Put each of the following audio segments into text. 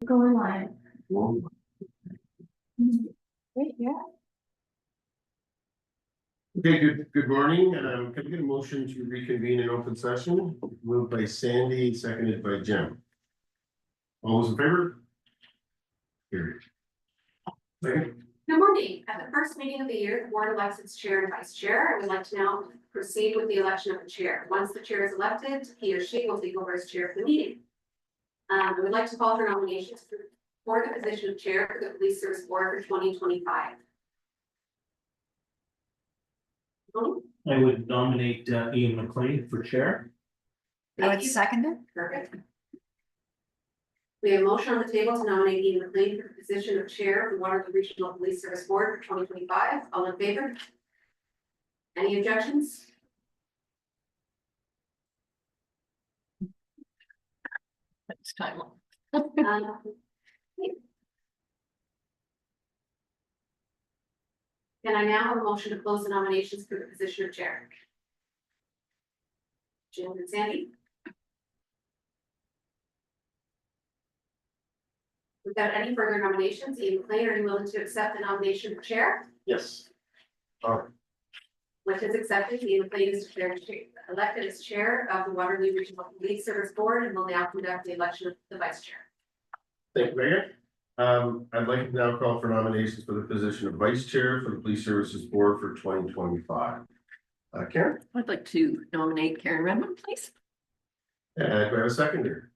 Going live. Great, yeah. Okay, good morning. Can I get a motion to reconvene in open session? Moved by Sandy, seconded by Jim. All those in favor? Here. Good morning. At the first meeting of the year, the board elects its chair and vice chair. I would like to now proceed with the election of the chair. Once the chair is elected, he or she will take over as chair of the meeting. I would like to call for nominations for the position of chair for the Police Service Board for 2025. I would nominate Ian McLean for chair. I would second it. Perfect. We have a motion on the table to nominate Ian McLean for the position of chair of the Waterloo Regional Police Service Board for 2025. All in favor? Any objections? It's time. Can I now have a motion to close the nominations for the position of chair? Jim and Sandy? Without any further nominations, Ian McLean, are you willing to accept the nomination for chair? Yes. With his acceptance, Ian McLean is elected as chair of the Waterloo Regional Police Service Board and will now conduct the election of the vice chair. Thank you, Megan. I'd like to now call for nominations for the position of vice chair for the Police Services Board for 2025. Karen? I'd like to nominate Karen Redmond, please. Do I have a seconder?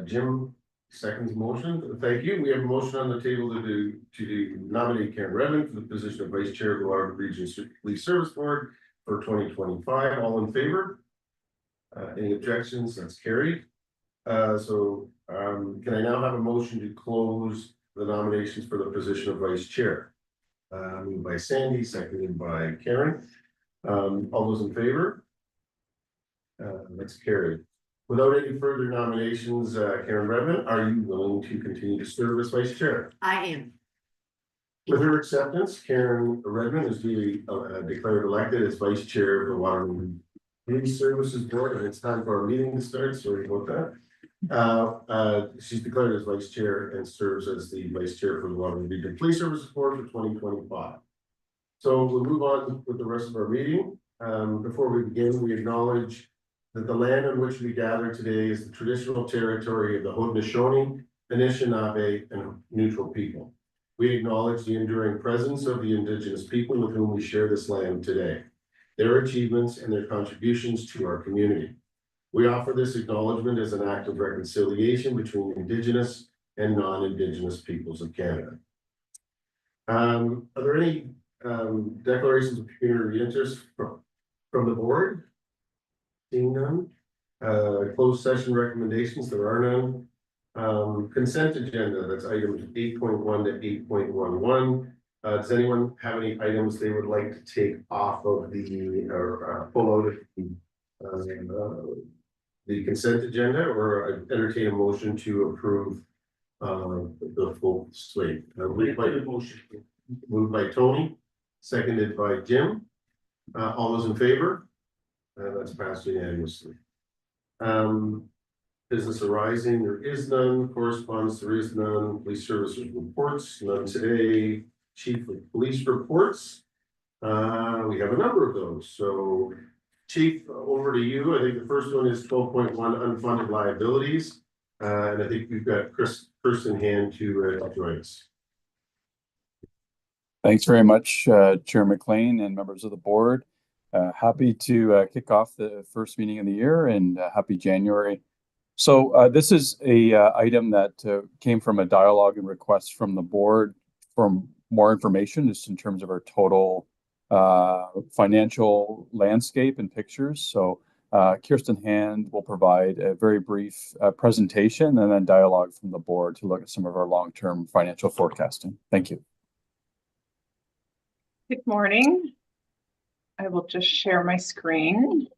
Jim seconds motion. Thank you. We have a motion on the table to nominate Karen Redmond for the position of vice chair of the Waterloo Regional Police Service Board for 2025. All in favor? Any objections? That's carried. Can I now have a motion to close the nominations for the position of vice chair? Moved by Sandy, seconded by Karen. All those in favor? That's carried. Without any further nominations, Karen Redmond, are you willing to continue to serve as vice chair? I am. With her acceptance, Karen Redmond is duly declared elected as vice chair of the Waterloo Police Services Board, and it's time for our meeting to start. Sorry about that. She's declared as vice chair and serves as the vice chair for the Waterloo Regional Police Services Board for 2025. So we'll move on with the rest of our meeting. Before we begin, we acknowledge that the land on which we gather today is the traditional territory of the Haudenosaunee, Anishinaabe, and Neutral people. We acknowledge the enduring presence of the Indigenous people with whom we share this land today, their achievements and their contributions to our community. We offer this acknowledgement as an act of reconciliation between Indigenous and non-Indigenous peoples of Canada. Are there any declarations of community interest from the board? Seeing none. Closed session recommendations, there are none. Consent agenda, that's items 8.1 to 8.11. Does anyone have any items they would like to take off of or pull out of the consent agenda, or entertain a motion to approve the full slate? Moved by Tony, seconded by Jim. All those in favor? That's passed unanimously. Business arising, there is none. Correspondence, there is none. Police services reports, none today. Chief of Police reports. We have a number of those. So, Chief, over to you. I think the first one is 12.1 unfunded liabilities. And I think we've got Chris first in hand to join us. Thanks very much, Chair McLean and members of the board. Happy to kick off the first meeting of the year, and happy January. So this is a item that came from a dialogue and request from the board for more information just in terms of our total financial landscape and pictures. So Kirsten Hand will provide a very brief presentation and then dialogue from the board to look at some of our long-term financial forecasting. Thank you. Good morning. I will just share my screen.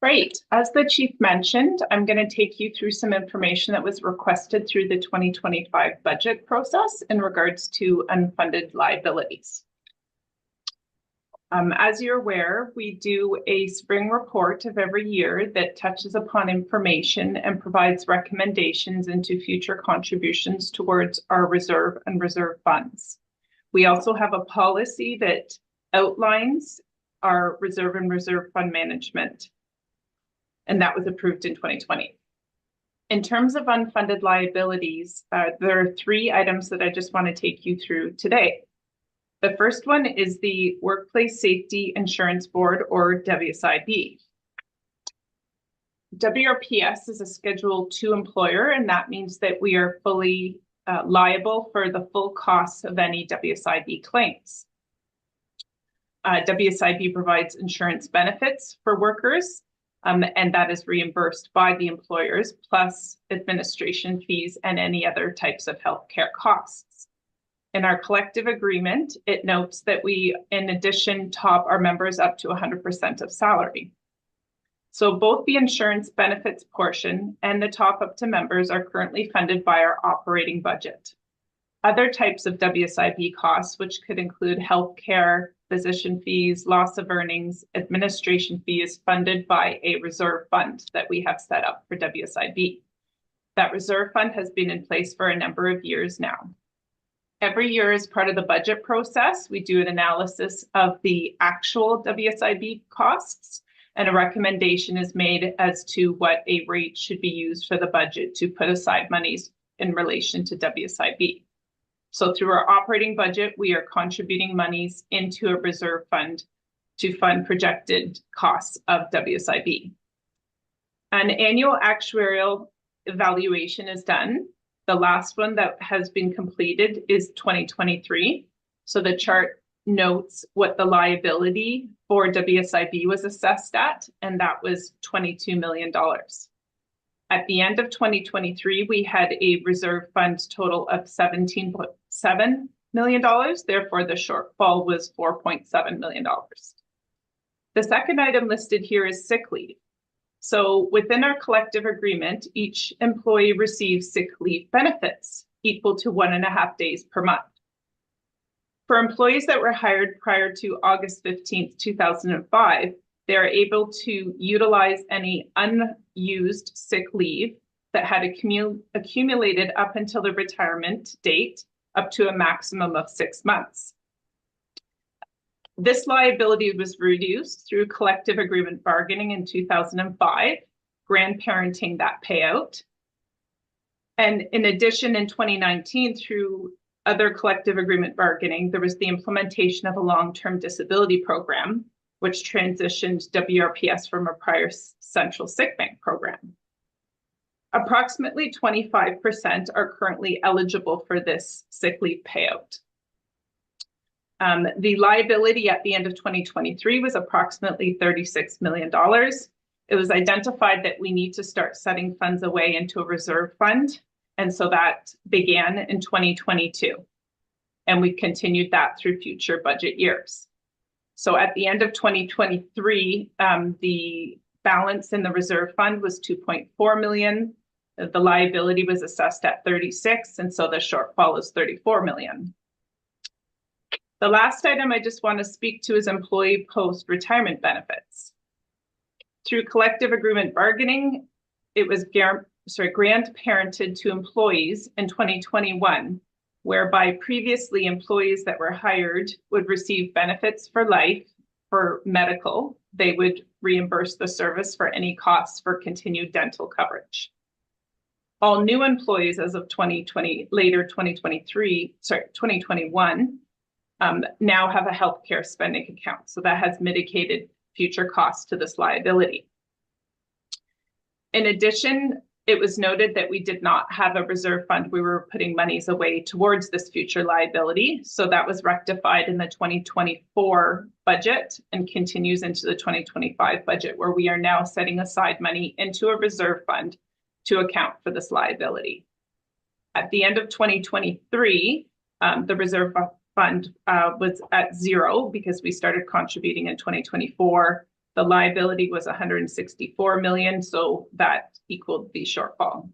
Great. As the chief mentioned, I'm going to take you through some information that was requested through the 2025 budget process in regards to unfunded liabilities. As you're aware, we do a spring report of every year that touches upon information and provides recommendations into future contributions towards our reserve and reserve funds. We also have a policy that outlines our reserve and reserve fund management, and that was approved in 2020. In terms of unfunded liabilities, there are 3 items that I just want to take you through today. The first one is the Workplace Safety Insurance Board, or WSIB. WRPS is a Schedule II employer, and that means that we are fully liable for the full costs of any WSIB claims. WSIB provides insurance benefits for workers, and that is reimbursed by the employers, plus administration fees and any other types of healthcare costs. In our collective agreement, it notes that we, in addition, top our members up to 100% of salary. So both the insurance benefits portion and the top up to members are currently funded by our operating budget. Other types of WSIB costs, which could include healthcare, physician fees, loss of earnings, administration fees, funded by a reserve fund that we have set up for WSIB. That reserve fund has been in place for a number of years now. Every year, as part of the budget process, we do an analysis of the actual WSIB costs, and a recommendation is made as to what a rate should be used for the budget to put aside monies in relation to WSIB. So through our operating budget, we are contributing monies into a reserve fund to fund projected costs of WSIB. An annual actuarial evaluation is done. The last one that has been completed is 2023. So the chart notes what the liability for WSIB was assessed at, and that was $22 million. At the end of 2023, we had a reserve fund total of $17.7 million. Therefore, the shortfall was $4.7 million. The second item listed here is sick leave. So within our collective agreement, each employee receives sick leave benefits equal to 1.5 days per month. For employees that were hired prior to August 15th, 2005, they are able to utilize any unused sick leave that had accumulated up until the retirement date, up to a maximum of 6 months. This liability was reduced through collective agreement bargaining in 2005, grandparenting that payout. And in addition, in 2019, through other collective agreement bargaining, there was the implementation of a long-term disability program, which transitioned WRPS from a prior central sick bank program. Approximately 25% are currently eligible for this sick leave payout. The liability at the end of 2023 was approximately $36 million. It was identified that we need to start setting funds away into a reserve fund. And so that began in 2022. And we continued that through future budget years. So at the end of 2023, the balance in the reserve fund was $2.4 million. The liability was assessed at 36, and so the shortfall is 34 million. The last item I just want to speak to is employee post-retirement benefits. Through collective agreement bargaining, it was grandparented to employees in 2021, whereby previously employees that were hired would receive benefits for life. For medical, they would reimburse the service for any costs for continued dental coverage. All new employees as of 2021, now have a healthcare spending account. So that has mitigated future costs to this liability. In addition, it was noted that we did not have a reserve fund. We were putting monies away towards this future liability. So that was rectified in the 2024 budget and continues into the 2025 budget, where we are now setting aside money into a reserve fund to account for this liability. At the end of 2023, the reserve fund was at 0 because we started contributing in 2024. The liability was 164 million, so that equaled the shortfall.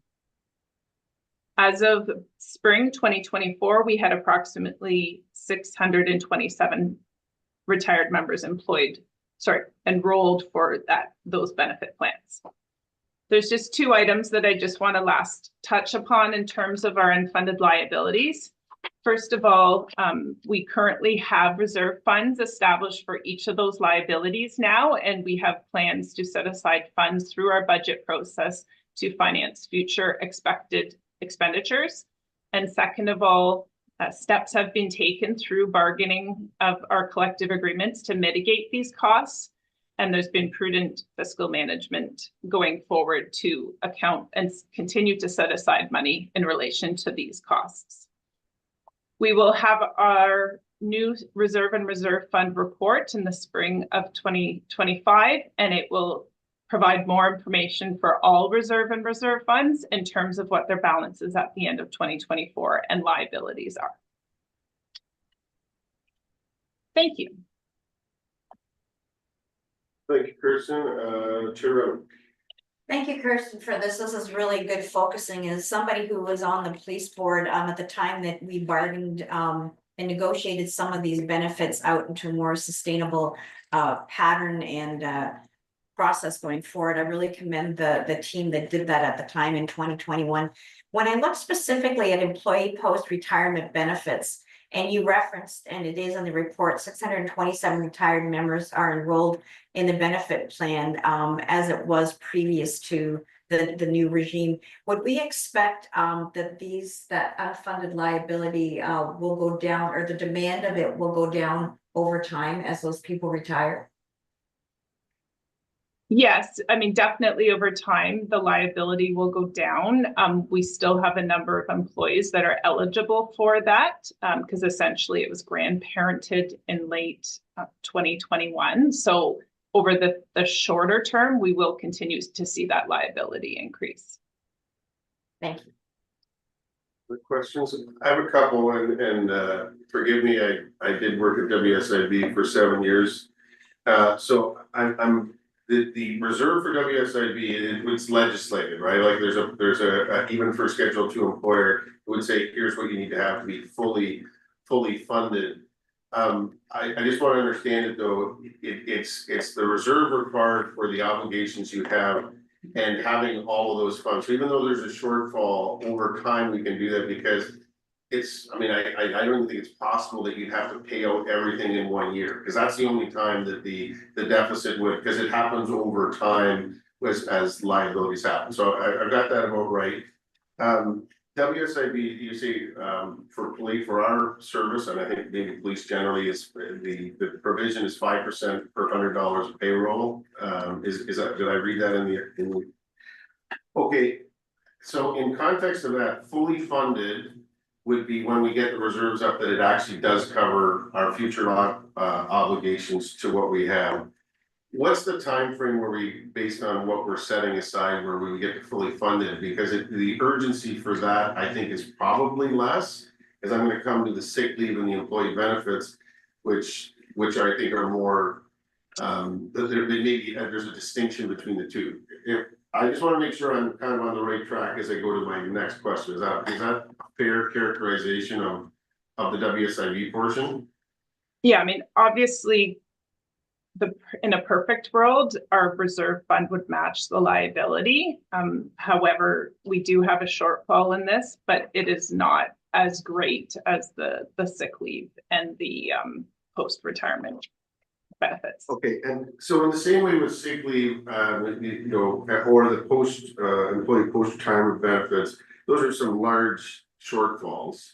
As of spring 2024, we had approximately 627 retired members enrolled for those benefit plans. There's just two items that I just want to last touch upon in terms of our unfunded liabilities. First of all, we currently have reserve funds established for each of those liabilities now, and we have plans to set aside funds through our budget process to finance future expected expenditures. And second of all, steps have been taken through bargaining of our collective agreements to mitigate these costs. And there's been prudent fiscal management going forward to account and continue to set aside money in relation to these costs. We will have our new reserve and reserve fund report in the spring of 2025, and it will provide more information for all reserve and reserve funds in terms of what their balances at the end of 2024 and liabilities are. Thank you. Thank you, Kirsten. Chair Rowe. Thank you, Kirsten, for this. This is really good focusing. As somebody who was on the police board at the time that we bargained and negotiated some of these benefits out into a more sustainable pattern and process going forward. I really commend the team that did that at the time in 2021. When I look specifically at employee post-retirement benefits, and you referenced, and it is in the report, 627 retired members are enrolled in the benefit plan as it was previous to the new regime. Would we expect that unfunded liability will go down, or the demand of it will go down over time as those people retire? Yes, I mean, definitely over time, the liability will go down. We still have a number of employees that are eligible for that because essentially it was grandparented in late 2021. So over the shorter term, we will continue to see that liability increase. Thank you. Good questions. I have a couple, and forgive me, I did work at WSIB for 7 years. So I'm the reserve for WSIB, it's legislated, right? Like there's a even for Schedule 2 employer, it would say, here's what you need to have to be fully funded. I just want to understand it though, it's the reserve required for the obligations you have and having all of those funds. So even though there's a shortfall over time, we can do that because I mean, I don't think it's possible that you'd have to pay out everything in 1 year, because that's the only time that the deficit would, because it happens over time as liabilities happen. So I've got that about right. WSIB, you see, for our service, and I think maybe police generally is the provision is 5% per $100 of payroll. Is that, did I read that in the okay? So in context of that, fully funded would be when we get the reserves up that it actually does cover our future obligations to what we have. What's the time frame where we, based on what we're setting aside, where we get to fully funded? Because the urgency for that, I think, is probably less, as I'm going to come to the sick leave and the employee benefits, which I think are more, there's a distinction between the two. I just want to make sure I'm kind of on the right track as I go to my next question. Is that a fair characterization of the WSIB portion? Yeah, I mean, obviously, in a perfect world, our reserve fund would match the liability. However, we do have a shortfall in this, but it is not as great as the sick leave and the post-retirement benefits. Okay, and so in the same way with sick leave, or the employee post-retirement benefits, those are some large shortfalls.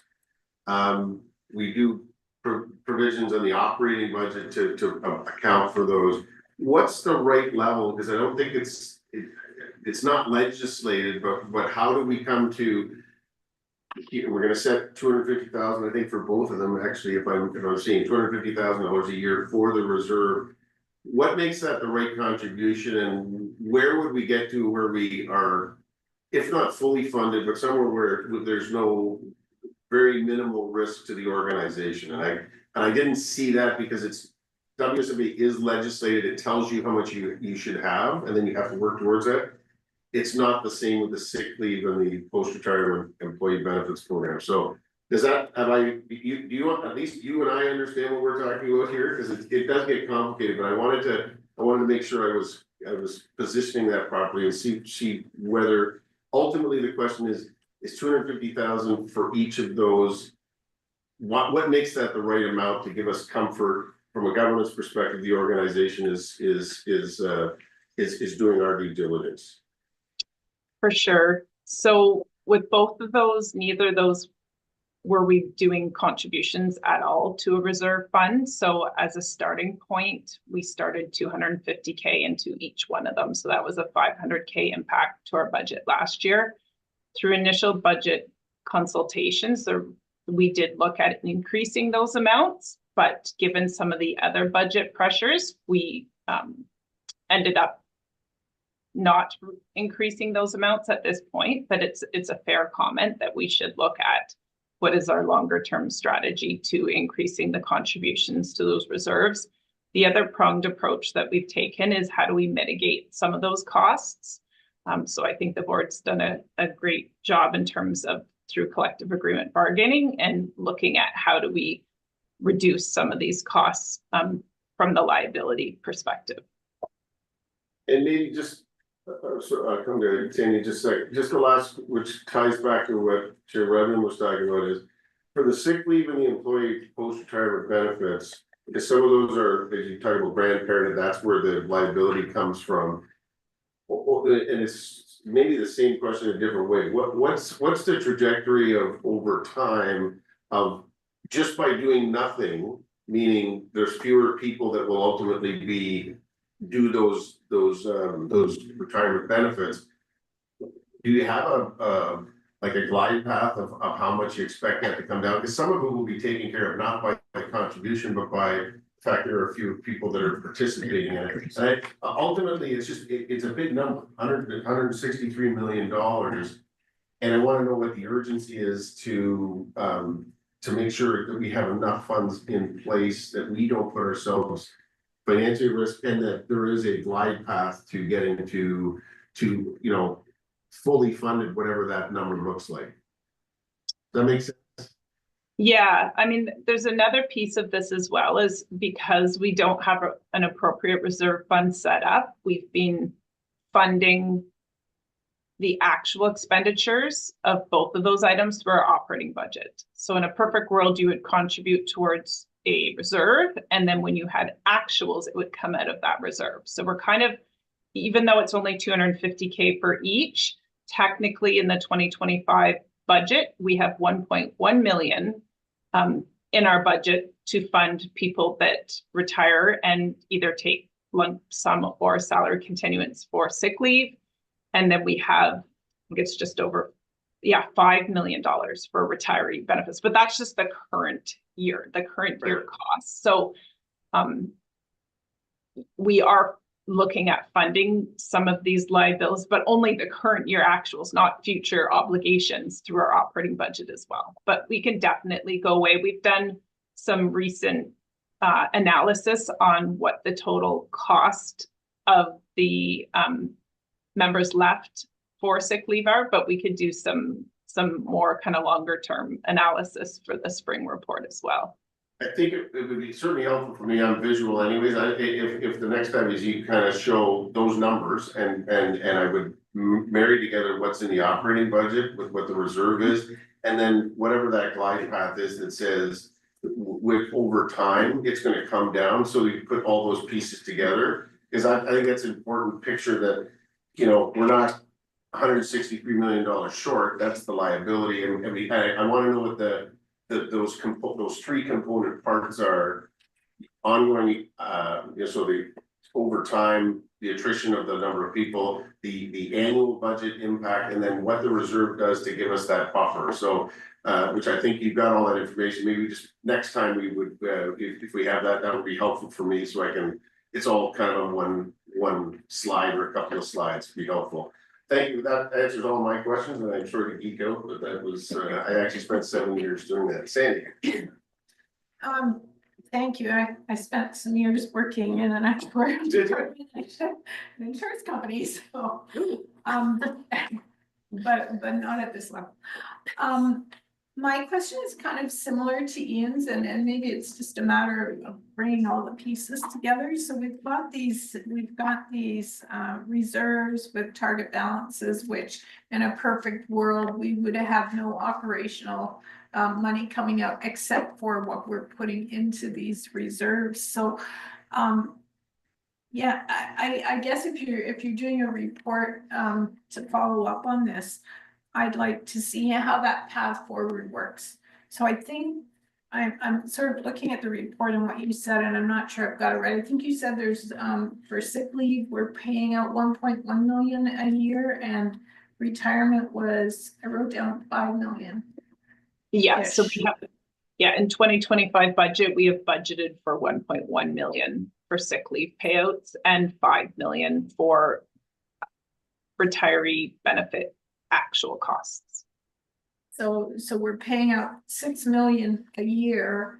We do provisions on the operating budget to account for those. What's the right level? Because I don't think it's not legislated, but how do we come to? We're going to set 250,000, I think, for both of them. Actually, if I'm seeing $250,000 a year for the reserve, what makes that the right contribution, and where would we get to where we are, if not fully funded, but somewhere where there's no very minimal risk to the organization? And I didn't see that because WSB is legislated, it tells you how much you should have, and then you have to work towards it. It's not the same with the sick leave and the post-retirement employee benefits program, so. Does that, do you want, at least you and I understand what we're talking about here, because it does get complicated, but I wanted to make sure I was positioning that properly and see whether, ultimately the question is 250,000 for each of those. What makes that the right amount to give us comfort from a governance perspective? The organization is doing our due diligence. For sure. So with both of those, neither of those were we doing contributions at all to a reserve fund. So as a starting point, we started 250K into each one of them. So that was a 500K impact to our budget last year. Through initial budget consultations, we did look at increasing those amounts, but given some of the other budget pressures, we ended up not increasing those amounts at this point. But it's a fair comment that we should look at what is our longer term strategy to increasing the contributions to those reserves. The other pronged approach that we've taken is how do we mitigate some of those costs? So I think the board's done a great job in terms of through collective agreement bargaining and looking at how do we reduce some of these costs from the liability perspective. And maybe just come to Sandy just a second. Just the last, which ties back to what Chair Redmond was talking about, is for the sick leave and the employee post-retirement benefits, because some of those are, as you talk about grandparent, that's where the liability comes from. And it's maybe the same question a different way. What's the trajectory of over time of just by doing nothing, meaning there's fewer people that will ultimately do those retirement benefits? Do you have a glide path of how much you expect that to come down? Because some of it will be taken care of not by contribution, but by the fact there are a few people that are participating in it. And ultimately, it's a big number, $163 million, and I want to know what the urgency is to make sure that we have enough funds in place that we don't put ourselves financial risk, and that there is a glide path to getting to fully funded, whatever that number looks like. Does that make sense? Yeah, I mean, there's another piece of this as well, is because we don't have an appropriate reserve fund set up, we've been funding the actual expenditures of both of those items through our operating budget. So in a perfect world, you would contribute towards a reserve, and then when you had actuals, it would come out of that reserve. So we're kind of, even though it's only 250K for each, technically in the 2025 budget, we have 1.1 million in our budget to fund people that retire and either take lump sum or salary continuance for sick leave. And then we have, I think it's just over, $5 million for retiree benefits, but that's just the current year costs. So we are looking at funding some of these liabilities, but only the current year actuals, not future obligations, through our operating budget as well. But we can definitely go away. We've done some recent analysis on what the total cost of the members left for sick leave are, but we could do some more kind of longer term analysis for the spring report as well. I think it would be certainly helpful for me on visual anyways. If the next time is you kind of show those numbers and I would marry together what's in the operating budget with what the reserve is, and then whatever that glide path is that says with over time, it's going to come down. So we put all those pieces together, because I think that's an important picture that, we're not $163 million short. That's the liability. And I want to know what those three component parts are: ongoing, so the over time, the attrition of the number of people, the annual budget impact, and then what the reserve does to give us that buffer. So, which I think you've got all that information. Maybe just next time we would, if we have that would be helpful for me, so I can. It's all kind of on one slide or a couple of slides. Be helpful. Thank you. That answers all my questions, and I'm sure to geek out, but that was I actually spent 7 years doing that. Sandy. Thank you. I spent some years working in an actuarial department at an insurance company, so, but not at this level. My question is kind of similar to Ian's, and maybe it's just a matter of bringing all the pieces together. So we've got these reserves with target balances, which in a perfect world, we would have no operational money coming out except for what we're putting into these reserves. So, yeah, I guess if you're doing a report to follow up on this, I'd like to see how that path forward works. So I think I'm sort of looking at the report and what you said, and I'm not sure I've got it right. I think you said there's for sick leave, we're paying out 1.1 million a year, and retirement was, I wrote down 5 million. Yeah, so we have, in 2025 budget, we have budgeted for 1.1 million for sick leave payouts and 5 million for retiree benefit actual costs. So we're paying out 6 million a year,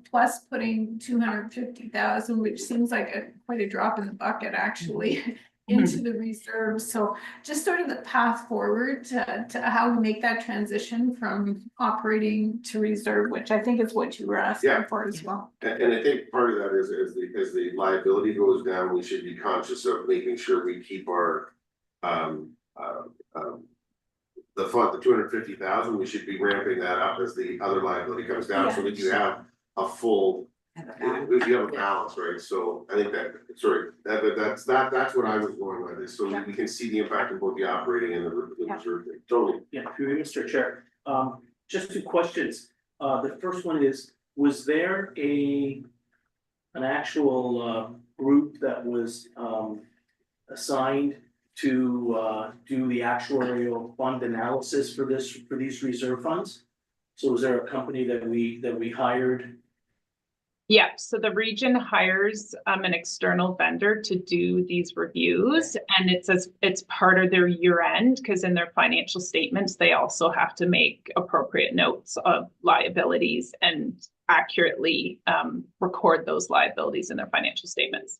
plus putting 250,000, which seems like quite a drop in the bucket actually, into the reserve. So just sort of the path forward to how we make that transition from operating to reserve, which I think is what you were asking for as well. And I think part of that is as the liability goes down, we should be conscious of making sure we keep our the fund, the 250,000, we should be ramping that up as the other liability comes down, so that you have a full, if you have a balance, right? So I think that's what I was going with this, so we can see the impact of both the operating and the reserve thing. Totally. Yeah, through you, Mr. Chair. Just two questions. The first one is, was there an actual group that was assigned to do the actuarial fund analysis for these reserve funds? So was there a company that we hired? Yeah, so the region hires an external vendor to do these reviews, and it's part of their year end, because in their financial statements they also have to make appropriate notes of liabilities and accurately record those liabilities in their financial statements.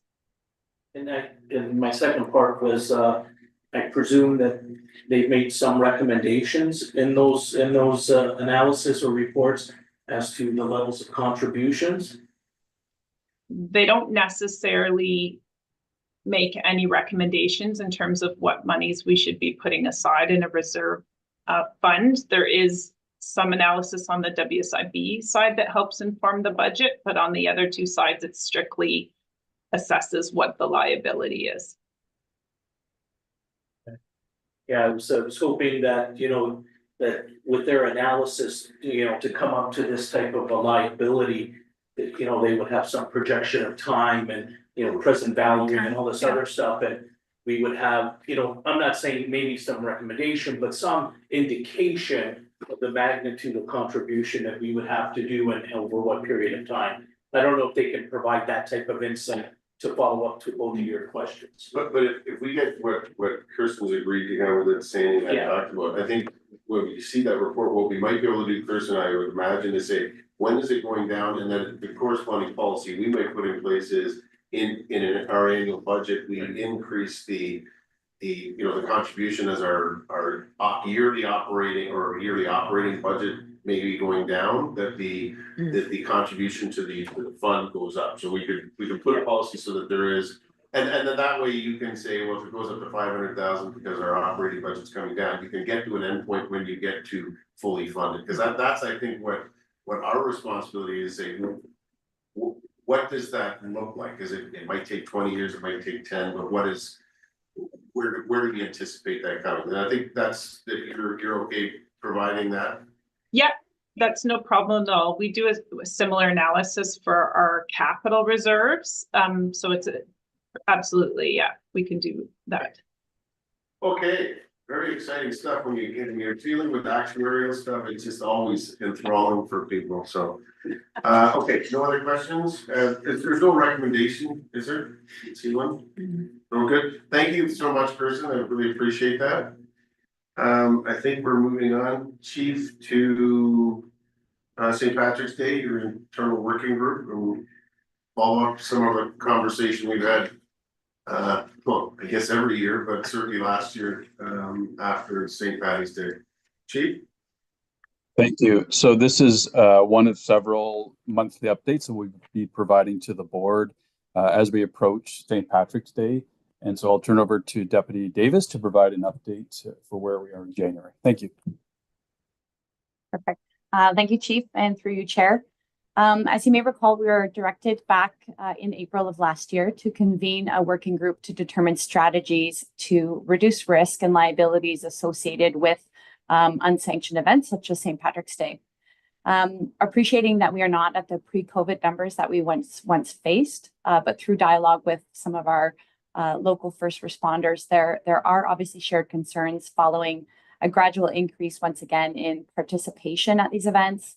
And my second part was, I presume that they've made some recommendations in those analysis or reports as to the levels of contributions. They don't necessarily make any recommendations in terms of what monies we should be putting aside in a reserve fund. There is some analysis on the WSIB side that helps inform the budget, but on the other two sides, it strictly assesses what the liability is. Yeah, I was hoping that, that with their analysis, to come up to this type of a liability, that, they would have some projection of time and, present value and all this other stuff. And we would have, I'm not saying maybe some recommendation, but some indication of the magnitude of contribution that we would have to do and over what period of time. I don't know if they can provide that type of insight to follow up to both of your questions. But if we get what Kirsten's agreed to kind of with Sandy and I talked about, I think when we see that report, what we might be able to do, Kirsten and I would imagine, is say, when is it going down? And then the corresponding policy we might put in place is in our annual budget, we increase the contribution as our yearly operating budget maybe going down, that the contribution to the fund goes up. So we could put a policy so that there is, and then that way you can say, well, if it goes up to 500,000 because our operating budget's coming down, you can get to an endpoint when you get to fully funded. Because that's I think what our responsibility is, say, what does that look like? Is it might take 20 years, it might take 10, but where do we anticipate that coming? And I think that you're okay providing that. Yeah, that's no problem at all. We do a similar analysis for our capital reserves. So it's absolutely, yeah, we can do that. Okay, very exciting stuff when you're dealing with actuarial stuff. It's just always enthralling for people. So, okay, no other questions? There's no recommendation, is there? See one? Oh, good. Thank you so much, Kirsten. I really appreciate that. I think we're moving on, Chief, to St. Patrick's Day, your internal working group, and follow up some of the conversation we've had. Well, I guess every year, but certainly last year, after St. Patty's Day. Chief? Thank you. So this is one of several monthly updates that we'll be providing to the board as we approach St. Patrick's Day. And so I'll turn over to Deputy Davis to provide an update for where we are in January. Thank you. Perfect. Thank you, Chief, and through you, Chair. As you may recall, we were directed back in April of last year to convene a working group to determine strategies to reduce risk and liabilities associated with unsanctioned events such as St. Patrick's Day. Appreciating that we are not at the pre-COVID numbers that we once faced, but through dialogue with some of our local first responders, there are obviously shared concerns following a gradual increase once again in participation at these events,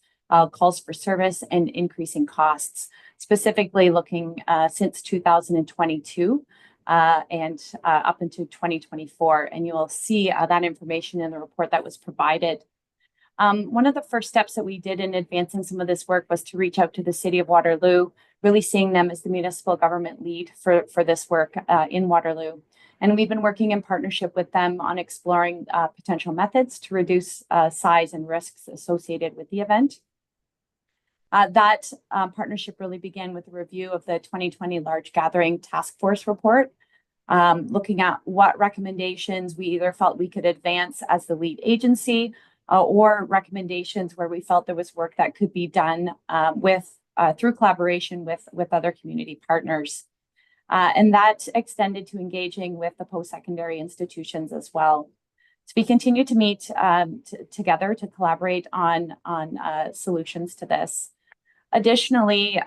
calls for service, and increasing costs, specifically looking since 2022 and up into 2024. And you will see that information in the report that was provided. One of the first steps that we did in advancing some of this work was to reach out to the City of Waterloo, really seeing them as the municipal government lead for this work in Waterloo. And we've been working in partnership with them on exploring potential methods to reduce size and risks associated with the event. That partnership really began with a review of the 2020 Large Gathering Task Force report, looking at what recommendations we either felt we could advance as the lead agency or recommendations where we felt there was work that could be done through collaboration with other community partners. And that extended to engaging with the post-secondary institutions as well. So we continue to meet together to collaborate on solutions to this. Additionally,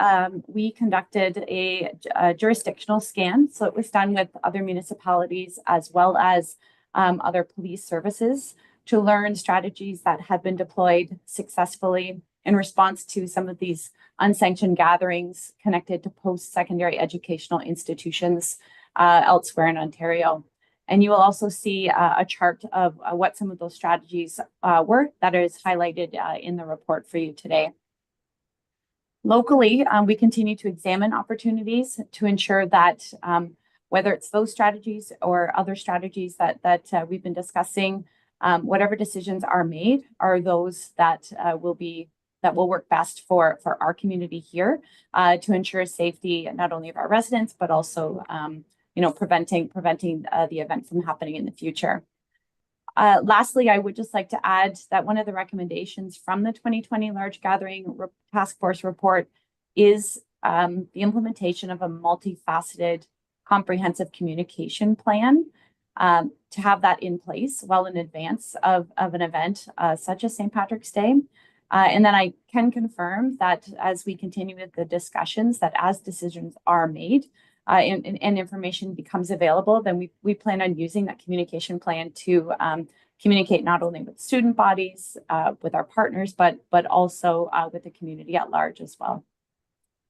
we conducted a jurisdictional scan. So it was done with other municipalities as well as other police services to learn strategies that have been deployed successfully in response to some of these unsanctioned gatherings connected to post-secondary educational institutions elsewhere in Ontario. And you will also see a chart of what some of those strategies were that is highlighted in the report for you today. Locally, we continue to examine opportunities to ensure that whether it's those strategies or other strategies that we've been discussing, whatever decisions are made are those that will work best for our community here to ensure safety not only of our residents but also preventing the event from happening in the future. Lastly, I would just like to add that one of the recommendations from the 2020 Large Gathering Task Force report is the implementation of a multifaceted, comprehensive communication plan to have that in place well in advance of an event such as St. Patrick's Day. And then I can confirm that as we continue with the discussions, that as decisions are made and information becomes available, then we plan on using that communication plan to communicate not only with student bodies, with our partners, but also with the community at large as well.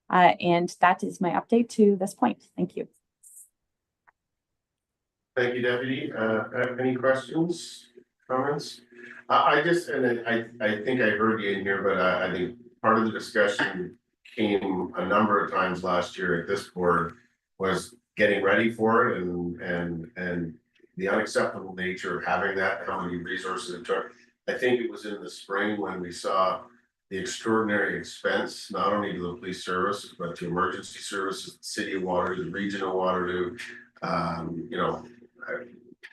And that is my update to this point. Thank you. Thank you, Deputy. Any questions, comments? I think I heard you in here, but I think part of the discussion came a number of times last year at this board was getting ready for it and the unacceptable nature of having that, how many resources it took. I think it was in the spring when we saw the extraordinary expense, not only to the police services, but to emergency services, the City of Waterloo, the Region of Waterloo.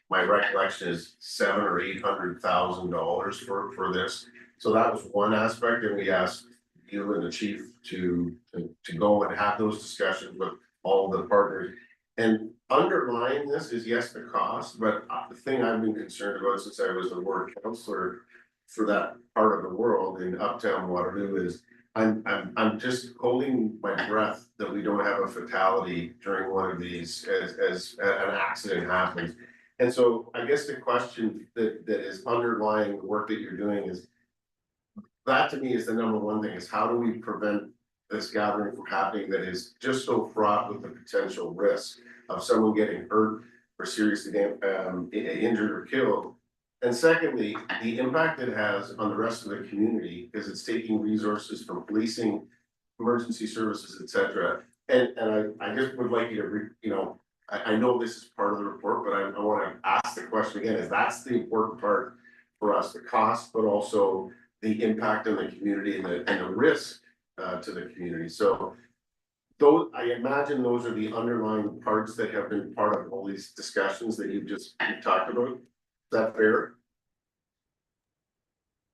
My recollection is $700,000 or $800,000 for this. So that was one aspect, and we asked you and the chief to go and have those discussions with all the partners. And underlying this is yes, the cost, but the thing I've been concerned about since I was the ward councillor for that part of the world in Uptown Waterloo is I'm just holding my breath that we don't have a fatality during one of these as an accident happens. And so I guess the question that is underlying the work that you're doing is that to me is the number one thing is how do we prevent this gathering from happening that is just so fraught with the potential risk of someone getting hurt or seriously injured or killed. And secondly, the impact it has on the rest of the community, because it's taking resources from policing, emergency services, et cetera. And I just would like you to, I know this is part of the report, but I want to ask the question again, is that's the important part for us, the cost, but also the impact on the community and the risk to the community. So those, I imagine those are the underlying parts that have been part of all these discussions that you've talked about. Is that fair?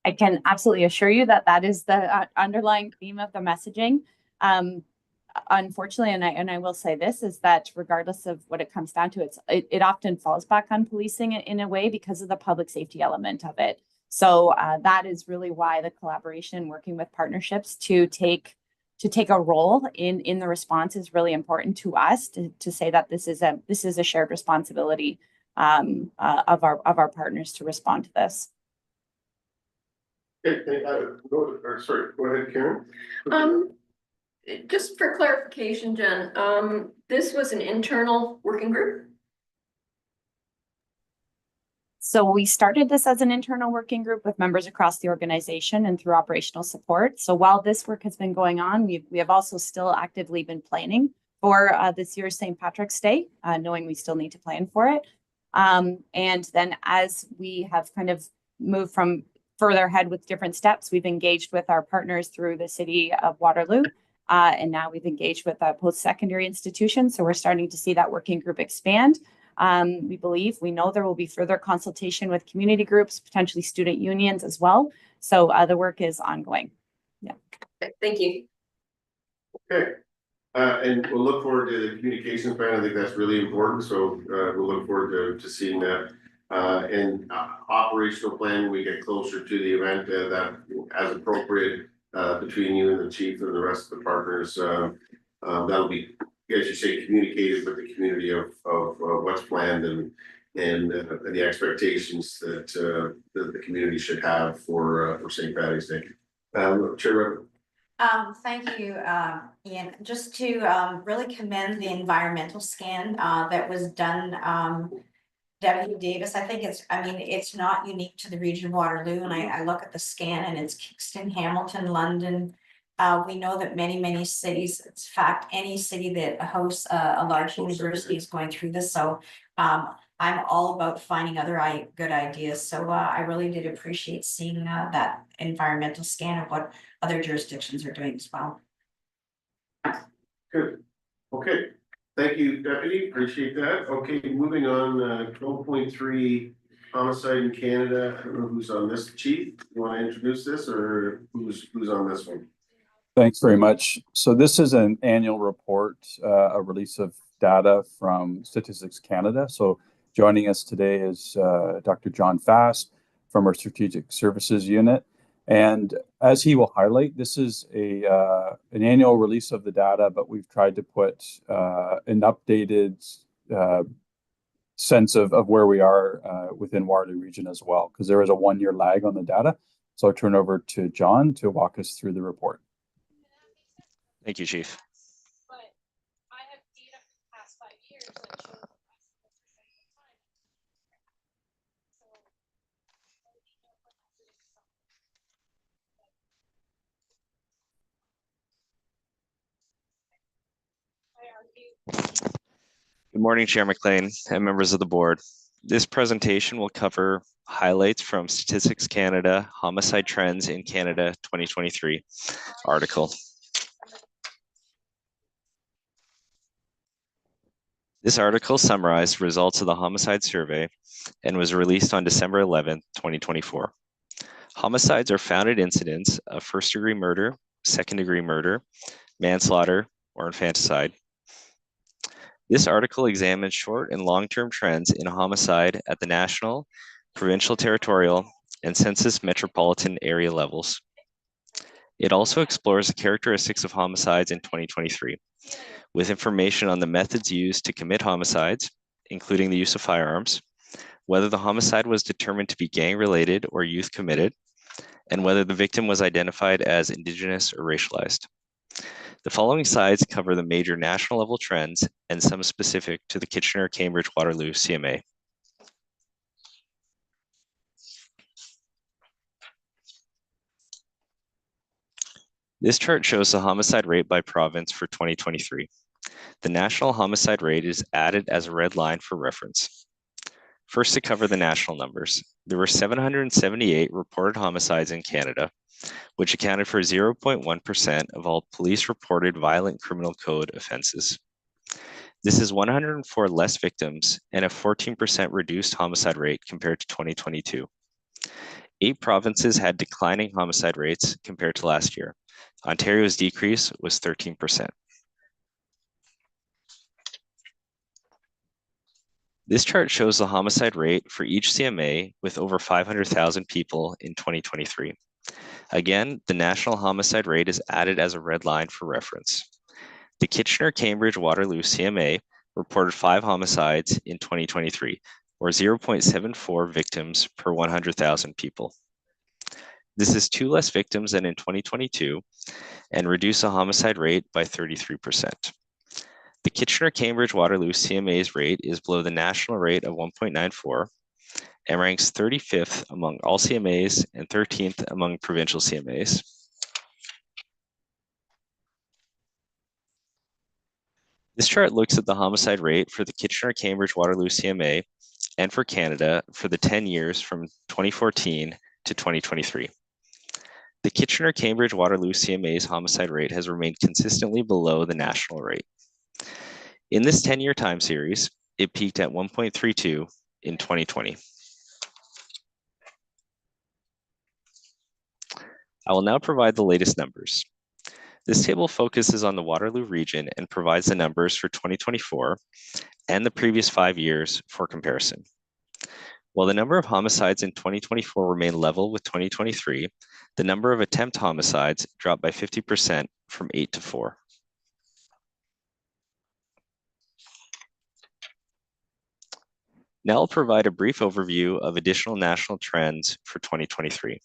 I can absolutely assure you that that is the underlying theme of the messaging. Unfortunately, and I will say this, is that regardless of what it comes down to, it often falls back on policing in a way because of the public safety element of it. So that is really why the collaboration, working with partnerships to take a role in the response is really important to us, to say that this is a shared responsibility of our partners to respond to this. Sorry, go ahead, Karen. Just for clarification, Jen, this was an internal working group? So we started this as an internal working group with members across the organization and through operational support. So while this work has been going on, we have also still actively been planning for this year's St. Patrick's Day, knowing we still need to plan for it. And then as we have kind of moved from further ahead with different steps, we've engaged with our partners through the city of Waterloo. And now we've engaged with post-secondary institutions. So we're starting to see that working group expand. We know there will be further consultation with community groups, potentially student unions as well. So the work is ongoing. Yeah. Thank you. Okay. And we'll look forward to the communications plan. I think that's really important. So we'll look forward to seeing that. And operational plan, when we get closer to the event, that as appropriate between you and the chief and the rest of the partners, that'll be, as you say, communicated with the community of what's planned and the expectations that the community should have for St. Patty's Day. Chair. Thank you, Ian. Just to really commend the environmental scan that was done. Deputy Davis, I think it's not unique to the region of Waterloo, and I look at the scan and it's Kingston, Hamilton, London. We know that many cities, in fact, any city that hosts a large university is going through this. So I'm all about finding other good ideas. So I really did appreciate seeing that environmental scan of what other jurisdictions are doing as well. Good. Okay. Thank you, Deputy. Appreciate that. Okay, moving on, 12.3 homicide in Canada. I don't know who's on this. Chief, you want to introduce this, or who's on this one? Thanks very much. So this is an annual report, a release of data from Statistics Canada. So joining us today is Dr. John Fast from our Strategic Services Unit. And as he will highlight, this is an annual release of the data, but we've tried to put an updated sense of where we are within Waterloo region as well, because there is a 1-year lag on the data. So I'll turn over to John to walk us through the report. Thank you, Chief. Good morning, Chair McLean and members of the board. This presentation will cover highlights from Statistics Canada Homicide Trends in Canada 2023 article. This article summarized results of the homicide survey and was released on December 11, 2024. Homicides are founded incidents of first-degree murder, second-degree murder, manslaughter, or infanticide. This article examines short and long-term trends in homicide at the national, provincial, territorial, and census metropolitan area levels. It also explores the characteristics of homicides in 2023, with information on the methods used to commit homicides, including the use of firearms, whether the homicide was determined to be gang-related or youth committed, and whether the victim was identified as Indigenous or racialized. The following slides cover the major national level trends and some specific to the Kitchener-Cambridge-Waterloo CMA. This chart shows the homicide rate by province for 2023. The national homicide rate is added as a red line for reference. First, to cover the national numbers, there were 778 reported homicides in Canada, which accounted for 0.1% of all police reported violent criminal code offenses. This is 104 less victims and a 14% reduced homicide rate compared to 2022. 8 provinces had declining homicide rates compared to last year. Ontario's decrease was 13%. This chart shows the homicide rate for each CMA with over 500,000 people in 2023. Again, the national homicide rate is added as a red line for reference. The Kitchener-Cambridge-Waterloo CMA reported 5 homicides in 2023, or 0.74 victims per 100,000 people. This is 2 less victims than in 2022 and reduced the homicide rate by 33%. The Kitchener-Cambridge-Waterloo CMA's rate is below the national rate of 1.94 and ranks 35th among all CMAs and 13th among provincial CMAs. This chart looks at the homicide rate for the Kitchener-Cambridge-Waterloo CMA and for Canada for the 10 years from 2014 to 2023. The Kitchener-Cambridge-Waterloo CMA's homicide rate has remained consistently below the national rate. In this 10-year time series, it peaked at 1.32 in 2020. I will now provide the latest numbers. This table focuses on the Waterloo region and provides the numbers for 2024 and the previous 5 years for comparison. While the number of homicides in 2024 remained level with 2023, the number of attempt homicides dropped by 50% from 8 to 4. Now I'll provide a brief overview of additional national trends for 2023.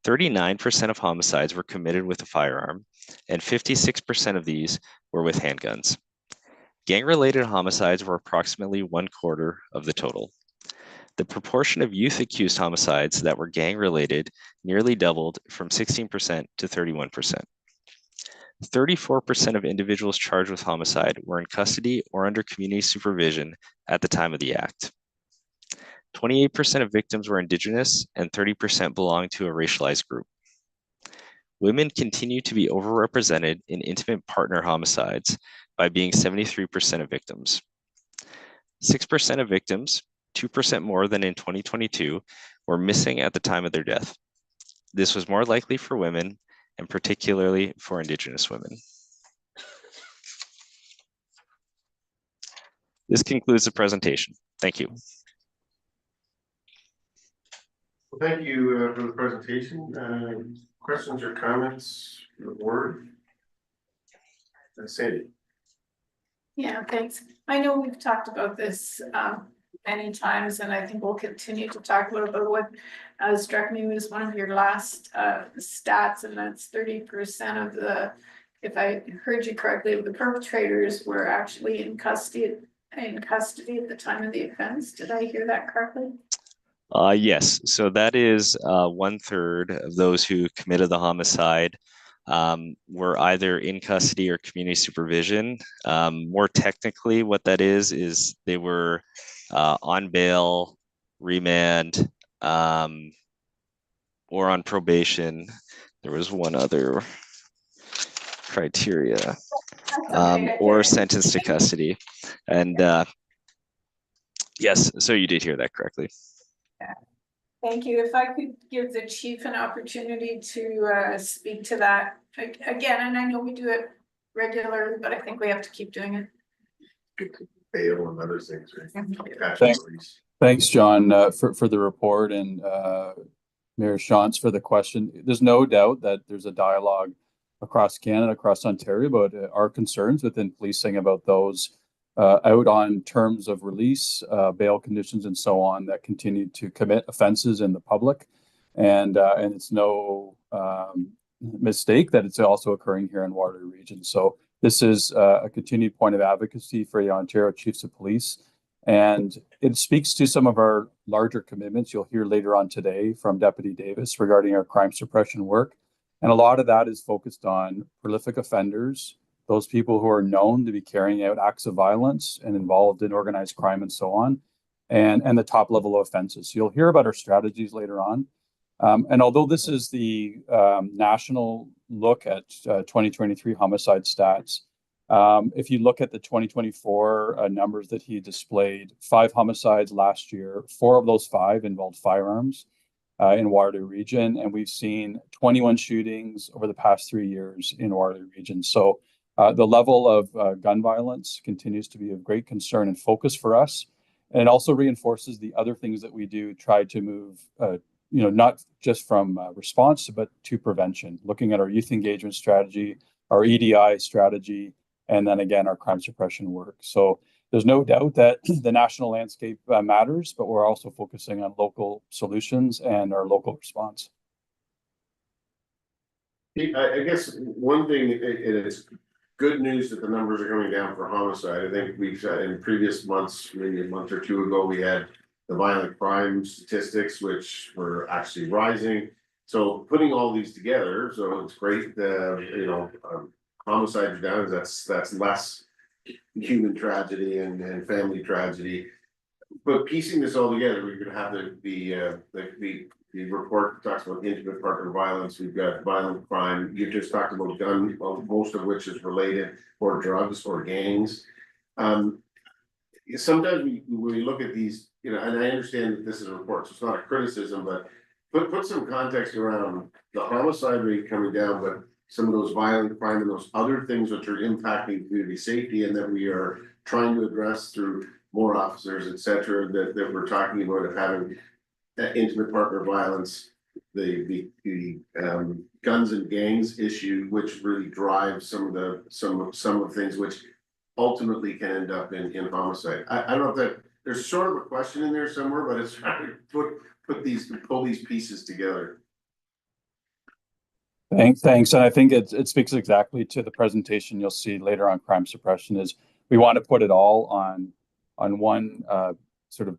39% of homicides were committed with a firearm, and 56% of these were with handguns. Gang-related homicides were approximately 1/4 of the total. The proportion of youth-accused homicides that were gang-related nearly doubled from 16% to 31%. 34% of individuals charged with homicide were in custody or under community supervision at the time of the act. 28% of victims were Indigenous and 30% belonged to a racialized group. Women continue to be overrepresented in intimate partner homicides by being 73% of victims. 6% of victims, 2% more than in 2022, were missing at the time of their death. This was more likely for women and particularly for Indigenous women. This concludes the presentation. Thank you. Well, thank you for the presentation. Questions or comments from the board? Sandy. Yeah, thanks. I know we've talked about this many times, and I think we'll continue to talk a little bit. What struck me was one of your last stats, and that's 30% of the, if I heard you correctly, of the perpetrators were actually in custody at the time of the offense. Did I hear that correctly? Yes, so that is 1/3 of those who committed the homicide were either in custody or community supervision. More technically, what that is they were on bail, remand, or on probation. There was one other criteria, or sentenced to custody. And yes, so you did hear that correctly. Thank you. If I could give the chief an opportunity to speak to that again, and I know we do it regularly, but I think we have to keep doing it. Bail and other things, right? Thanks, John, for the report, and Mayor Shantz for the question. There's no doubt that there's a dialogue across Canada, across Ontario, about our concerns within policing about those out on terms of release, bail conditions, and so on, that continue to commit offenses in the public. And it's no mistake that it's also occurring here in Waterloo region. So this is a continued point of advocacy for the Ontario Chiefs of Police. And it speaks to some of our larger commitments you'll hear later on today from Deputy Davis regarding our crime suppression work. And a lot of that is focused on prolific offenders, those people who are known to be carrying out acts of violence and involved in organized crime and so on, and the top level of offenses. So you'll hear about our strategies later on. And although this is the national look at 2023 homicide stats, if you look at the 2024 numbers that he displayed, 5 homicides last year, 4 of those 5 involved firearms in Waterloo region, and we've seen 21 shootings over the past 3 years in Waterloo region. So the level of gun violence continues to be of great concern and focus for us. And it also reinforces the other things that we do, try to move, not just from response, but to prevention, looking at our youth engagement strategy, our EDI strategy, and then again, our crime suppression work. So there's no doubt that the national landscape matters, but we're also focusing on local solutions and our local response. I guess one thing, it is good news that the numbers are coming down for homicide. I think we've in previous months, maybe a month or two ago, we had the violent crime statistics, which were actually rising. So putting all these together, so it's great that homicide are down. That's less human tragedy and family tragedy. But piecing this all together, we're going to have the report that talks about intimate partner violence. We've got violent crime. You just talked about gun, well, most of which is related, or drugs or gangs. Sometimes when we look at these, and I understand that this is a report, so it's not a criticism, but put some context around the homicide rate coming down, but some of those violent crime and those other things which are impacting community safety, and that we are trying to address through more officers, et cetera, that we're talking about of having that intimate partner violence, the guns and gangs issue, which really drives some of the things which ultimately can end up in homicide. I don't know if that there's sort of a question in there somewhere, but it's trying to pull these pieces together. Thanks. And I think it speaks exactly to the presentation you'll see later on crime suppression. Is we want to put it all on one sort of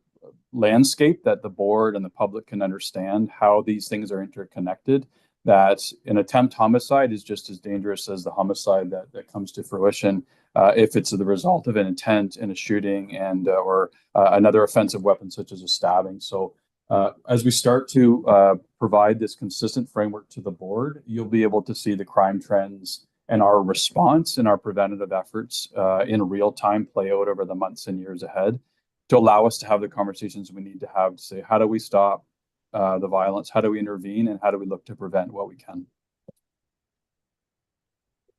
landscape that the board and the public can understand how these things are interconnected, that an attempt homicide is just as dangerous as the homicide that comes to fruition if it's the result of an intent in a shooting and or another offensive weapon such as a stabbing. So as we start to provide this consistent framework to the board, you'll be able to see the crime trends and our response and our preventative efforts in real time play out over the months and years ahead to allow us to have the conversations we need to have to say, how do we stop the violence? How do we intervene? And how do we look to prevent what we can?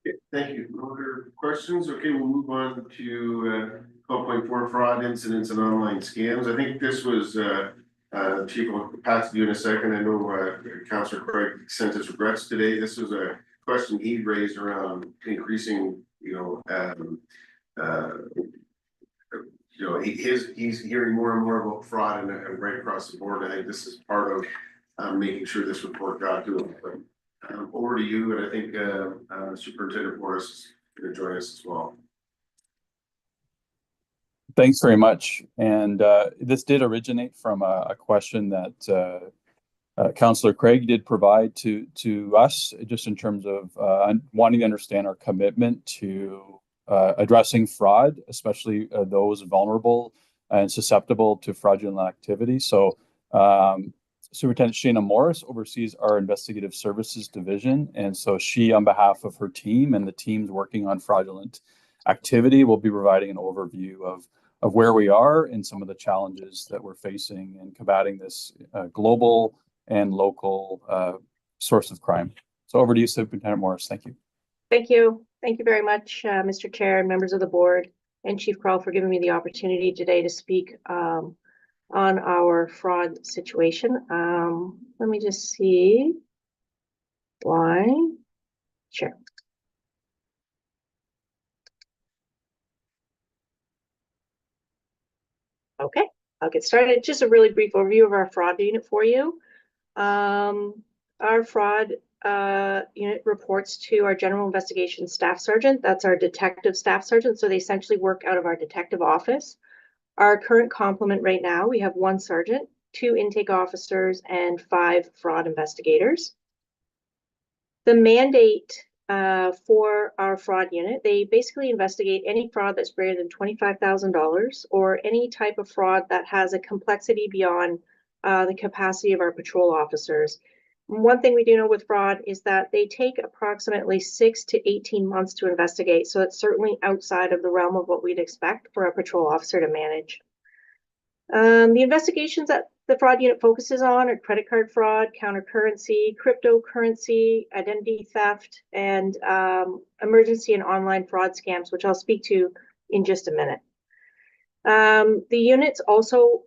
Okay, thank you. No other questions? Okay, we'll move on to 12.4 fraud incidents and online scams. I think this was Chief will pass to you in a second. I know Councillor Craig sent his regrets today. This was a question he raised around increasing, he's hearing more and more about fraud and right across the board. I think this is part of making sure this report got to him. But over to you, and I think Superintendent Morris is going to join us as well. Thanks very much. And this did originate from a question that Councillor Craig did provide to us, just in terms of wanting to understand our commitment to addressing fraud, especially those vulnerable and susceptible to fraudulent activity. So Superintendent Shana Morris oversees our investigative services division. And so she, on behalf of her team and the teams working on fraudulent activity, will be providing an overview of where we are and some of the challenges that we're facing in combating this global and local source of crime. So over to you, Superintendent Morris. Thank you. Thank you. Thank you very much, Mr. Chair and members of the board, and Chief Kroll for giving me the opportunity today to speak on our fraud situation. Let me just see why. Sure. Okay, I'll get started. Just a really brief overview of our fraud unit for you. Our fraud unit reports to our General Investigation Staff Sergeant. That's our detective staff sergeant. So they essentially work out of our detective office. Our current complement right now, we have 1 sergeant, 2 intake officers, and 5 fraud investigators. The mandate for our fraud unit, they basically investigate any fraud that's greater than $25,000 or any type of fraud that has a complexity beyond the capacity of our patrol officers. One thing we do know with fraud is that they take approximately 6 to 18 months to investigate, so it's certainly outside of the realm of what we'd expect for a patrol officer to manage. The investigations that the fraud unit focuses on are credit card fraud, countercurrency, cryptocurrency, identity theft, and emergency and online fraud scams, which I'll speak to in just a minute. The unit's also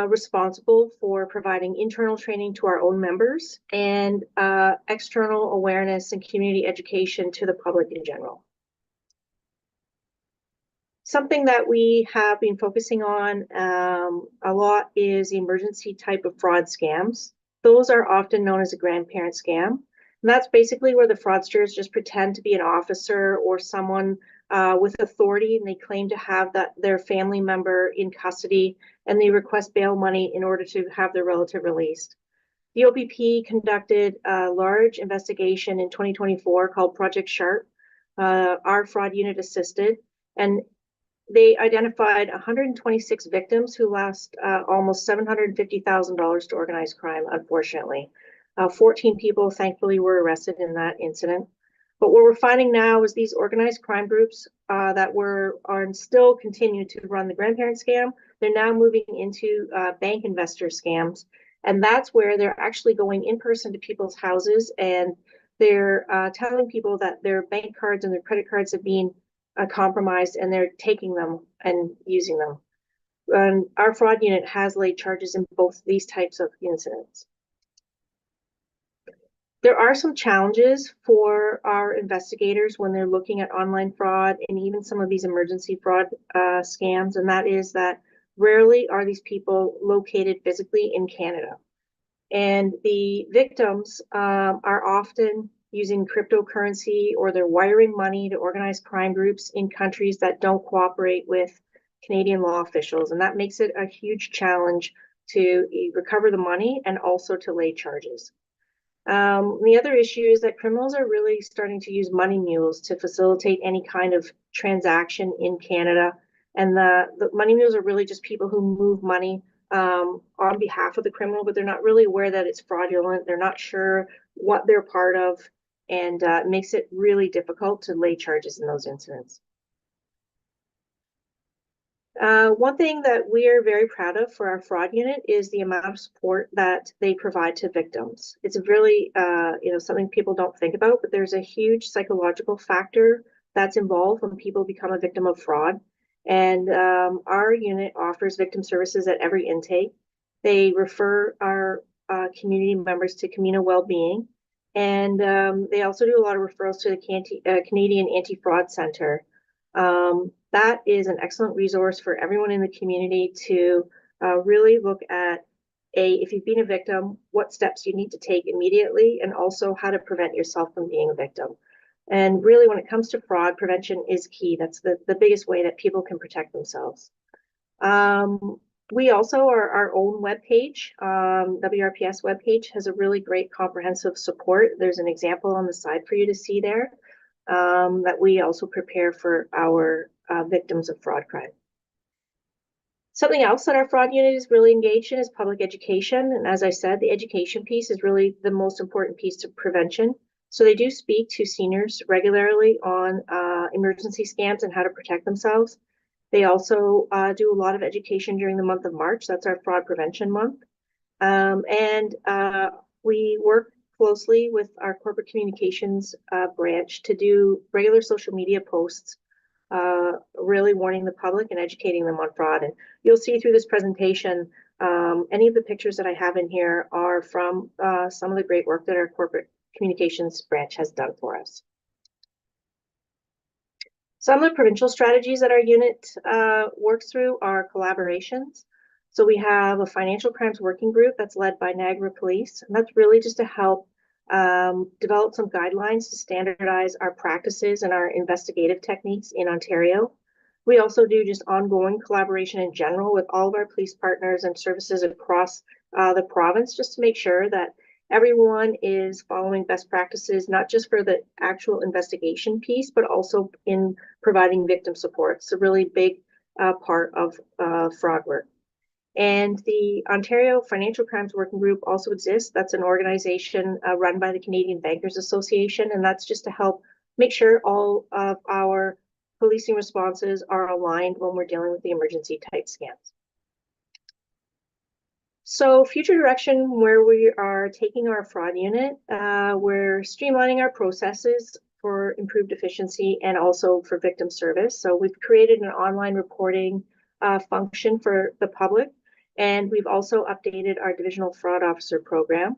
responsible for providing internal training to our own members and external awareness and community education to the public in general. Something that we have been focusing on a lot is the emergency type of fraud scams. Those are often known as a grandparent scam. And that's basically where the fraudsters just pretend to be an officer or someone with authority, and they claim to have their family member in custody, and they request bail money in order to have their relative released. The OPP conducted a large investigation in 2024 called Project Sharp. Our fraud unit assisted, and they identified 126 victims who lost almost $750,000 to organized crime, unfortunately. 14 people, thankfully, were arrested in that incident. But what we're finding now is these organized crime groups that are and still continue to run the grandparent scam, they're now moving into bank investor scams. And that's where they're actually going in person to people's houses, and they're telling people that their bank cards and their credit cards have been compromised, and they're taking them and using them. And our fraud unit has laid charges in both these types of incidents. There are some challenges for our investigators when they're looking at online fraud and even some of these emergency fraud scams, and that is that rarely are these people located physically in Canada. And the victims are often using cryptocurrency, or they're wiring money to organized crime groups in countries that don't cooperate with Canadian law officials. And that makes it a huge challenge to recover the money and also to lay charges. The other issue is that criminals are really starting to use money mules to facilitate any kind of transaction in Canada. And the money mules are really just people who move money on behalf of the criminal, but they're not really aware that it's fraudulent. They're not sure what they're part of, and it makes it really difficult to lay charges in those incidents. One thing that we are very proud of for our fraud unit is the amount of support that they provide to victims. It's really, something people don't think about, but there's a huge psychological factor that's involved when people become a victim of fraud. And our unit offers victim services at every intake. They refer our community members to Camino Wellbeing, and they also do a lot of referrals to the Canadian Anti-Fraud Center. That is an excellent resource for everyone in the community to really look at if you've been a victim, what steps you need to take immediately, and also how to prevent yourself from being a victim. And really, when it comes to fraud, prevention is key. That's the biggest way that people can protect themselves. We also, our own webpage, WRPS webpage, has a really great comprehensive support. There's an example on the side for you to see there that we also prepare for our victims of fraud crime. Something else that our fraud unit is really engaged in is public education. And as I said, the education piece is really the most important piece to prevention. So they do speak to seniors regularly on emergency scams and how to protect themselves. They also do a lot of education during the month of March. That's our fraud prevention month. And we work closely with our corporate communications branch to do regular social media posts, really warning the public and educating them on fraud. And you'll see through this presentation, any of the pictures that I have in here are from some of the great work that our corporate communications branch has done for us. Some of the provincial strategies that our unit works through are collaborations. So we have a financial crimes working group that's led by Niagara Police, and that's really just to help develop some guidelines to standardize our practices and our investigative techniques in Ontario. We also do just ongoing collaboration in general with all of our police partners and services across the province, just to make sure that Everyone is following best practices, not just for the actual investigation piece, but also in providing victim support. It's a really big part of fraud work. And the Ontario Financial Crimes Working Group also exists. That's an organization run by the Canadian Bankers Association, and that's just to help make sure all of our policing responses are aligned when we're dealing with the emergency type scams. So future direction where we are taking our fraud unit, we're streamlining our processes for improved efficiency and also for victim service. So we've created an online reporting function for the public, and we've also updated our divisional fraud officer program.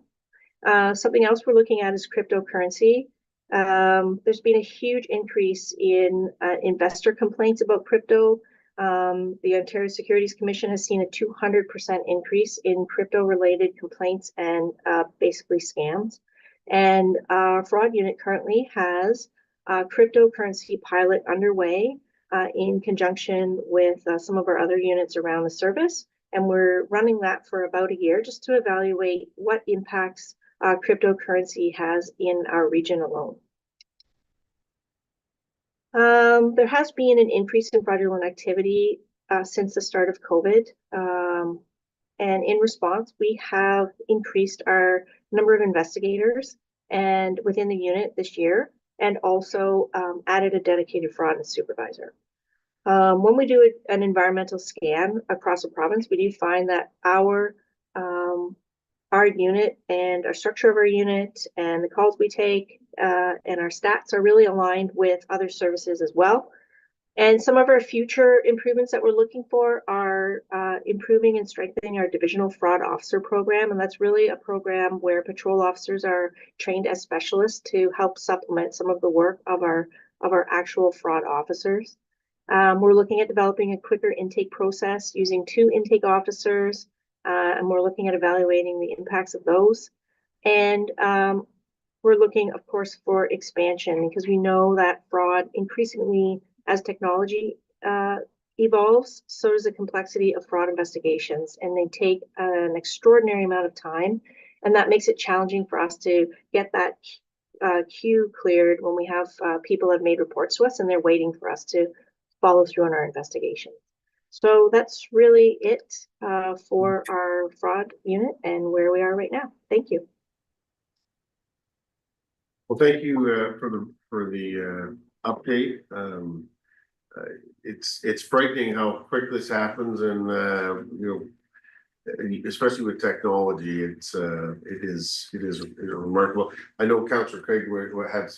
Something else we're looking at is cryptocurrency. There's been a huge increase in investor complaints about crypto. The Ontario Securities Commission has seen a 200% increase in crypto-related complaints and basically scams. And our fraud unit currently has a cryptocurrency pilot underway in conjunction with some of our other units around the service. And we're running that for about a year just to evaluate what impacts cryptocurrency has in our region alone. There has been an increase in fraudulent activity since the start of COVID. And in response, we have increased our number of investigators and within the unit this year, and also added a dedicated fraud and supervisor. When we do an environmental scan across the province, we do find that our unit and our structure of our unit and the calls we take and our stats are really aligned with other services as well. And some of our future improvements that we're looking for are improving and strengthening our divisional fraud officer program. And that's really a program where patrol officers are trained as specialists to help supplement some of the work of our actual fraud officers. We're looking at developing a quicker intake process using 2 intake officers, and we're looking at evaluating the impacts of those. And we're looking, of course, for expansion because we know that fraud increasingly, as technology evolves, so does the complexity of fraud investigations, and they take an extraordinary amount of time, and that makes it challenging for us to get that queue cleared when we have people have made reports to us and they're waiting for us to follow through on our investigation. So that's really it for our fraud unit and where we are right now. Thank you. Well, thank you for the update. It's frightening how quick this happens, and you know, especially with technology, it is remarkable. I know Councillor Craig had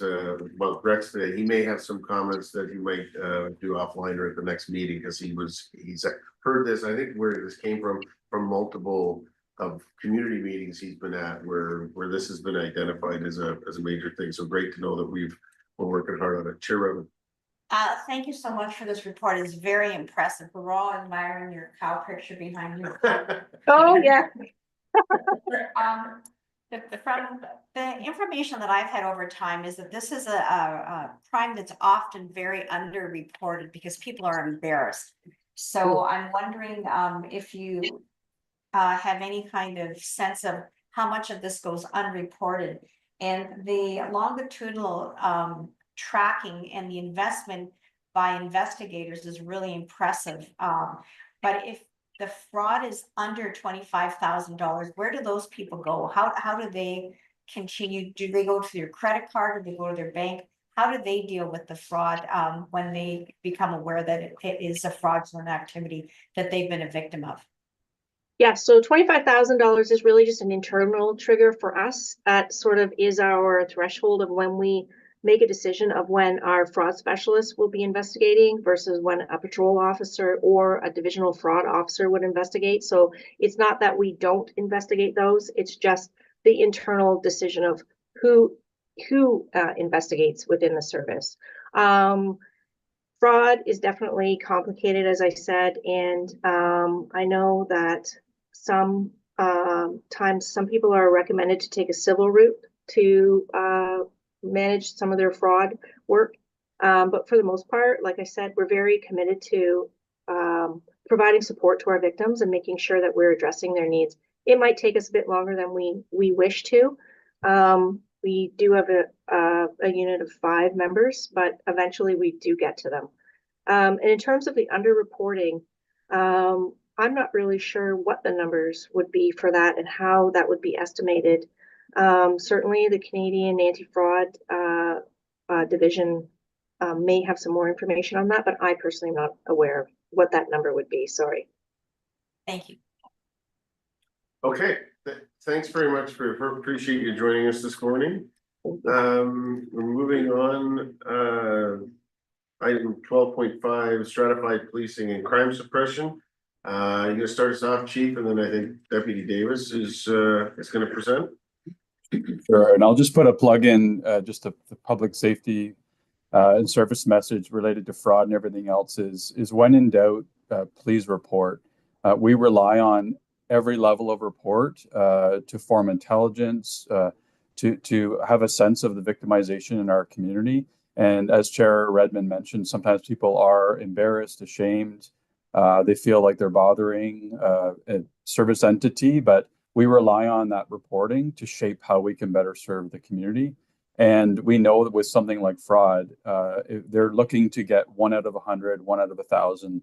about Rex today. He may have some comments that he might do offline or at the next meeting because he's heard this. I think where this came from multiple of community meetings he's been at where this has been identified as a major thing. So great to know that we're working hard on it. Chair Reverend. Thank you so much for this report. It's very impressive. We're all admiring your cow picture behind you. Oh, yeah. From the information that I've had over time is that this is a crime that's often very underreported because people are embarrassed. So I'm wondering if you have any kind of sense of how much of this goes unreported, and the longitudinal tracking and the investment by investigators is really impressive. But if the fraud is under $25,000, where do those people go? How do they continue? Do they go to their credit card? Do they go to their bank? How do they deal with the fraud when they become aware that it is a fraudulent activity that they've been a victim of? Yeah, so $25,000 is really just an internal trigger for us. That sort of is our threshold of when we make a decision of when our fraud specialist will be investigating versus when a patrol officer or a divisional fraud officer would investigate. So it's not that we don't investigate those, it's just the internal decision of who investigates within the service. Fraud is definitely complicated, as I said, and I know that sometimes some people are recommended to take a civil route to manage some of their fraud work. But for the most part, like I said, we're very committed to providing support to our victims and making sure that we're addressing their needs it might take us a bit longer than we wish to. We do have a unit of 5 members, but eventually we do get to them. And in terms of the underreporting, I'm not really sure what the numbers would be for that and how that would be estimated. Certainly the Canadian Anti-Fraud Division may have some more information on that, but I personally am not aware of what that number would be. Sorry. Thank you. Okay, thanks very much appreciate you joining us this morning. We're moving on. Item 12.5, stratified policing and crime suppression. You're gonna start us off, Chief, and then I think Deputy Davis is gonna present. Sure, and I'll just put a plug in, just the public safety and service message related to fraud and everything else is when in doubt, please report. We rely on every level of report to form intelligence, to have a sense of the victimization in our community. And as Chair Redmond mentioned, sometimes people are embarrassed, ashamed. They feel like they're bothering a service entity, but we rely on that reporting to shape how we can better serve the community. And we know that with something like fraud, they're looking to get 1 out of 100, 1 out of 1,000.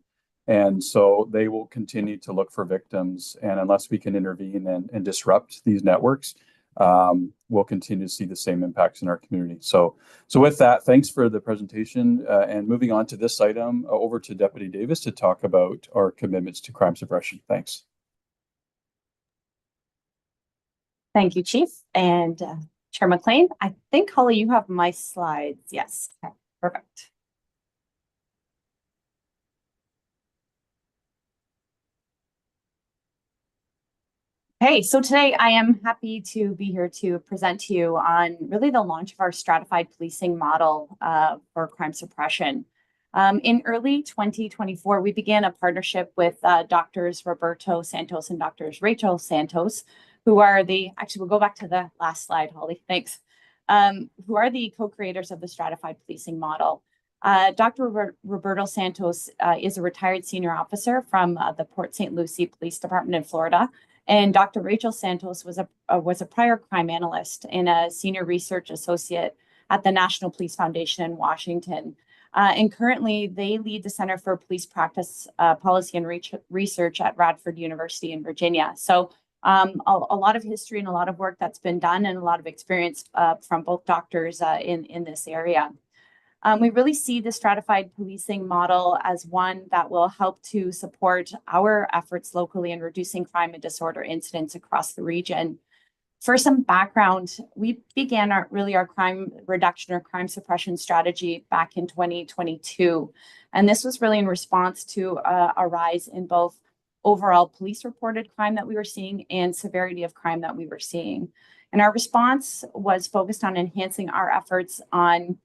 And so they will continue to look for victims. And unless we can intervene and disrupt these networks, we'll continue to see the same impacts in our community. So with that, thanks for the presentation. And moving on to this item, over to Deputy Davis to talk about our commitments to crime suppression. Thanks. Thank you, Chief. And Chair McLean, I think, Holly, you have my slides. Yes, okay, perfect. Okay, so today I am happy to be here to present to you on really the launch of our stratified policing model for crime suppression. In early 2024, we began a partnership with Doctors Roberto Santos and Doctors Rachel Santos, who are actually we'll go back to the last slide, Holly, thanks, who are the co-creators of the stratified policing model. Dr. Roberto Santos is a retired senior officer from the Port St. Lucie Police Department in Florida. And Dr. Rachel Santos was a prior crime analyst and a senior research associate at the National Police Foundation in Washington. And currently, they lead the Center for Police Practice Policy and Research at Radford University in Virginia. So a lot of history and a lot of work that's been done and a lot of experience from both doctors in this area. We really see the stratified policing model as one that will help to support our efforts locally in reducing crime and disorder incidents across the region. For some background, we began our crime reduction or crime suppression strategy back in 2022. And this was really in response to a rise in both overall police reported crime that we were seeing and severity of crime that we were seeing. And our response was focused on enhancing our efforts on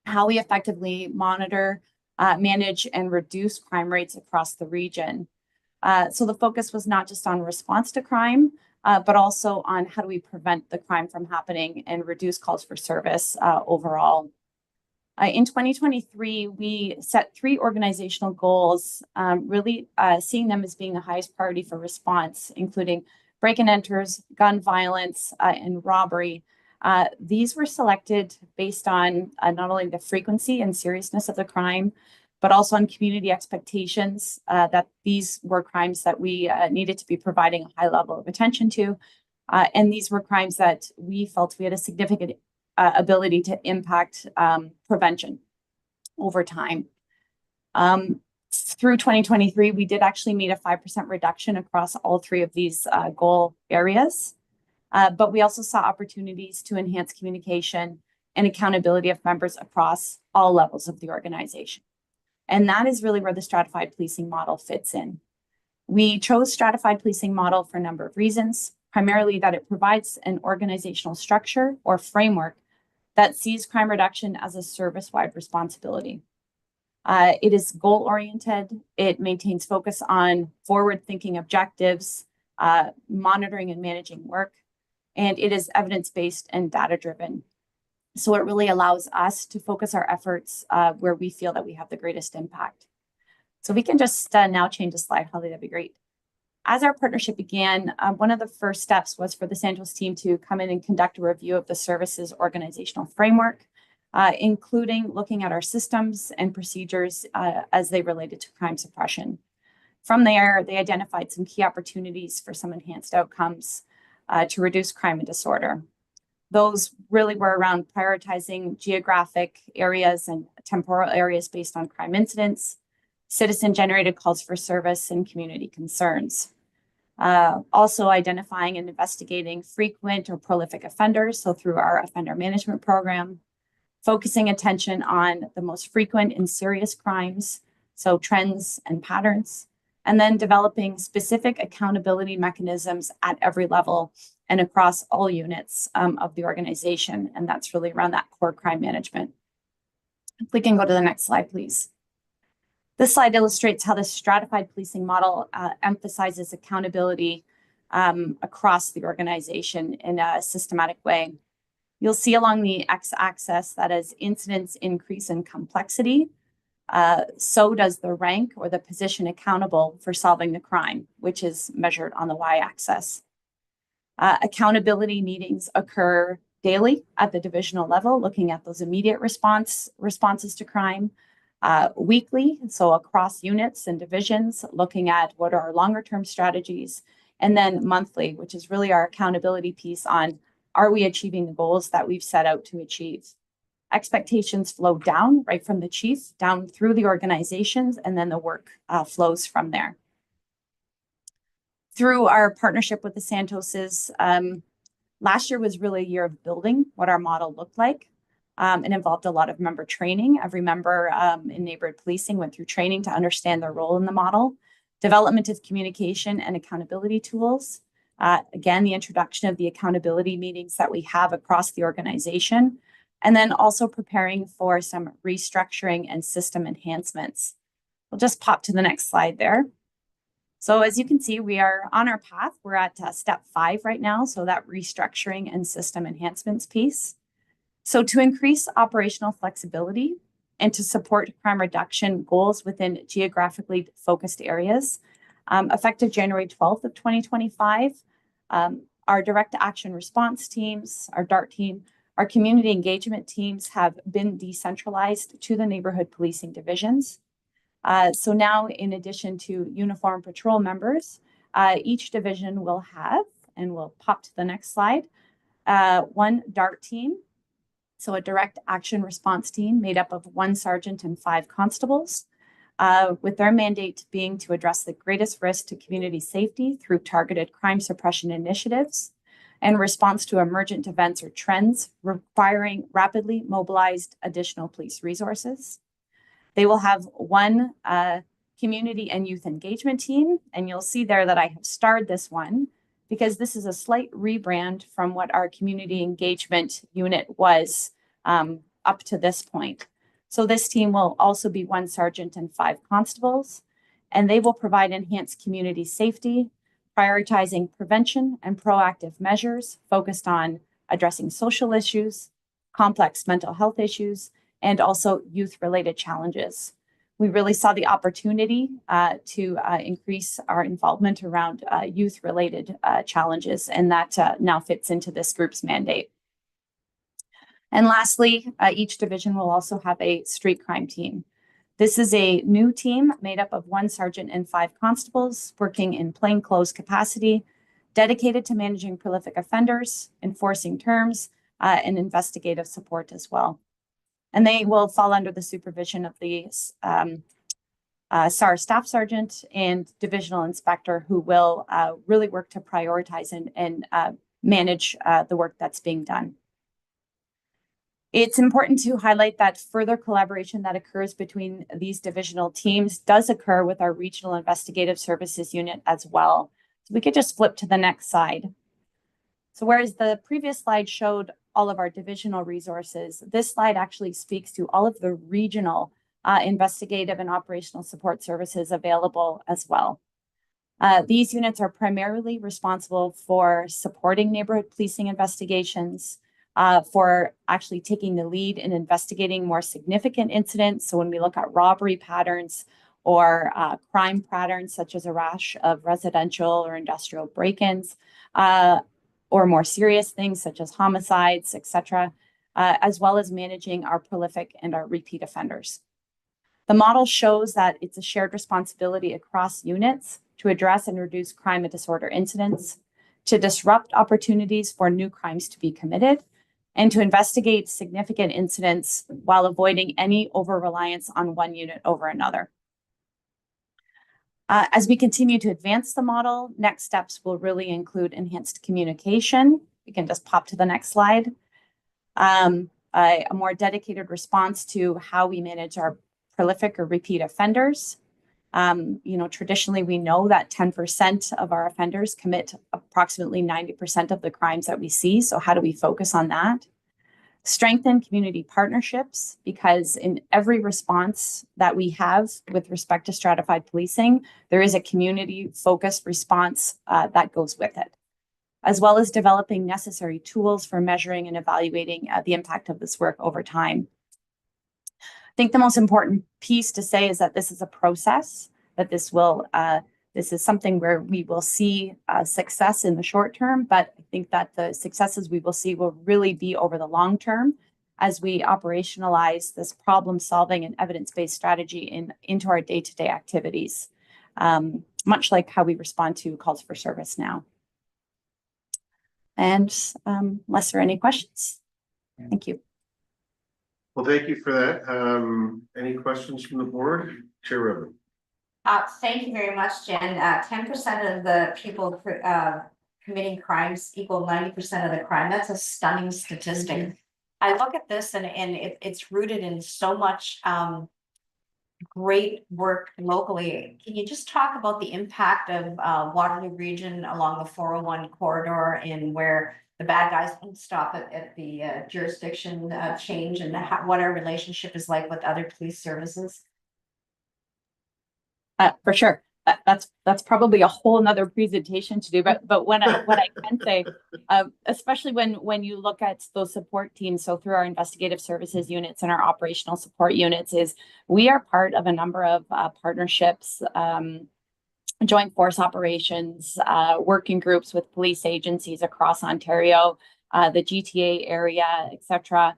how we effectively monitor, manage, and reduce crime rates across the region. So the focus was not just on response to crime, but also on how do we prevent the crime from happening and reduce calls for service overall. In 2023, we set 3 organizational goals, really seeing them as being the highest priority for response, including break-and enters, gun violence, and robbery. These were selected based on not only the frequency and seriousness of the crime, but also on community expectations that these were crimes that we needed to be providing a high level of attention to. And these were crimes that we felt we had a significant ability to impact prevention over time. Through 2023, we did actually meet a 5% reduction across all 3 of these goal areas. But we also saw opportunities to enhance communication and accountability of members across all levels of the organization. And that is really where the stratified policing model fits in. We chose stratified policing model for a number of reasons, primarily that it provides an organizational structure or framework that sees crime reduction as a service-wide responsibility. It is goal-oriented. It maintains focus on forward-thinking objectives, monitoring and managing work, and it is evidence-based and data-driven. So it really allows us to focus our efforts where we feel that we have the greatest impact. So we can just now change the slide, Holly, that'd be great. As our partnership began, one of the first steps was for the Santos team to come in and conduct a review of the services organizational framework, including looking at our systems and procedures as they related to crime suppression. From there, they identified some key opportunities for some enhanced outcomes to reduce crime and disorder. Those really were around prioritizing geographic areas and temporal areas based on crime incidents, citizen-generated calls for service, and community concerns. Also identifying and investigating frequent or prolific offenders, so through our offender management program, focusing attention on the most frequent and serious crimes, so trends and patterns, and then developing specific accountability mechanisms at every level and across all units of the organization. And that's really around that core crime management. If we can go to the next slide, please. This slide illustrates how the stratified policing model emphasizes accountability across the organization in a systematic way. You'll see along the x-axis that as incidents increase in complexity, so does the rank or the position accountable for solving the crime, which is measured on the y-axis. Accountability meetings occur daily at the divisional level, looking at those immediate responses to crime. Weekly, so across units and divisions, looking at what are our longer term strategies, and then monthly, which is really our accountability piece on, are we achieving the goals that we've set out to achieve? Expectations flow down right from the chief, down through the organizations, and then the work flows from there. Through our partnership with the Santoses, last year was really a year of building what our model looked like. It involved a lot of member training. Every member in neighborhood policing went through training to understand their role in the model, development of communication and accountability tools. Again, the introduction of the accountability meetings that we have across the organization, and then also preparing for some restructuring and system enhancements. We'll just pop to the next slide there. So as you can see, we are on our path. We're at step 5 right now, so that restructuring and system enhancements piece. So to increase operational flexibility and to support crime reduction goals within geographically focused areas, effective January 12th of 2025, our direct action response teams, our DART team, our community engagement teams have been decentralized to the neighborhood policing divisions. So now, in addition to uniform patrol members, each division will have, and we'll pop to the next slide, one DART team. So a direct action response team made up of 1 sergeant and 5 constables, with their mandate being to address the greatest risk to community safety through targeted crime suppression initiatives and response to emergent events or trends requiring rapidly mobilized additional police resources. They will have 1 community and youth engagement team, and you'll see there that I have starred this one because this is a slight rebrand from what our community engagement unit was up to this point. So this team will also be 1 sergeant and 5 constables, and they will provide enhanced community safety, prioritizing prevention and proactive measures focused on addressing social issues, complex mental health issues, and also youth-related challenges. We really saw the opportunity to increase our involvement around youth-related challenges, and that now fits into this group's mandate. And lastly, each division will also have a street crime team. This is a new team made up of 1 sergeant and 5 constables working in plainclothes capacity, dedicated to managing prolific offenders, enforcing terms, and investigative support as well. And they will fall under the supervision of the SAR staff sergeant and divisional inspector, who will really work to prioritize and manage the work that's being done. It's important to highlight that further collaboration that occurs between these divisional teams does occur with our regional investigative services unit as well. So we could just flip to the next slide. So whereas the previous slide showed all of our divisional resources, this slide actually speaks to all of the regional investigative and operational support services available as well. These units are primarily responsible for supporting neighborhood policing investigations, for actually taking the lead in investigating more significant incidents. So when we look at robbery patterns or crime patterns such as a rash of residential or industrial break-ins, or more serious things such as homicides, etc., as well as managing our prolific and our repeat offenders. The model shows that it's a shared responsibility across units to address and reduce crime and disorder incidents, to disrupt opportunities for new crimes to be committed, and to investigate significant incidents while avoiding any over-reliance on one unit over another. As we continue to advance the model, next steps will really include enhanced communication. We can just pop to the next slide. A more dedicated response to how we manage our prolific or repeat offenders. Traditionally, we know that 10% of our offenders commit approximately 90% of the crimes that we see. So how do we focus on that? Strengthen community partnerships, because in every response that we have with respect to stratified policing, there is a community-focused response that goes with it, as well as developing necessary tools for measuring and evaluating the impact of this work over time. I think the most important piece to say is that this is a process, that this is something where we will see success in the short term, but I think that the successes we will see will really be over the long term as we operationalize this problem solving and evidence-based strategy into our day-to-day activities, much like how we respond to calls for service now. And unless there are any questions, thank you. Well, thank you for that. Any questions from the board? Chair Rubin. Thank you very much, Jen. 10% of the people committing crimes equal 90% of the crime. That's a stunning statistic. I look at this and it's rooted in so much great work locally. Can you just talk about the impact of Waterloo region along the 401 corridor, and where the bad guys don't stop at the jurisdiction change, and what our relationship is like with other police services? For sure. That's probably a whole nother presentation to do, but what I can say, especially when you look at those support teams, so through our investigative services units and our operational support units, is we are part of a number of partnerships, joint force operations, working groups with police agencies across Ontario, the GTA area, etc.,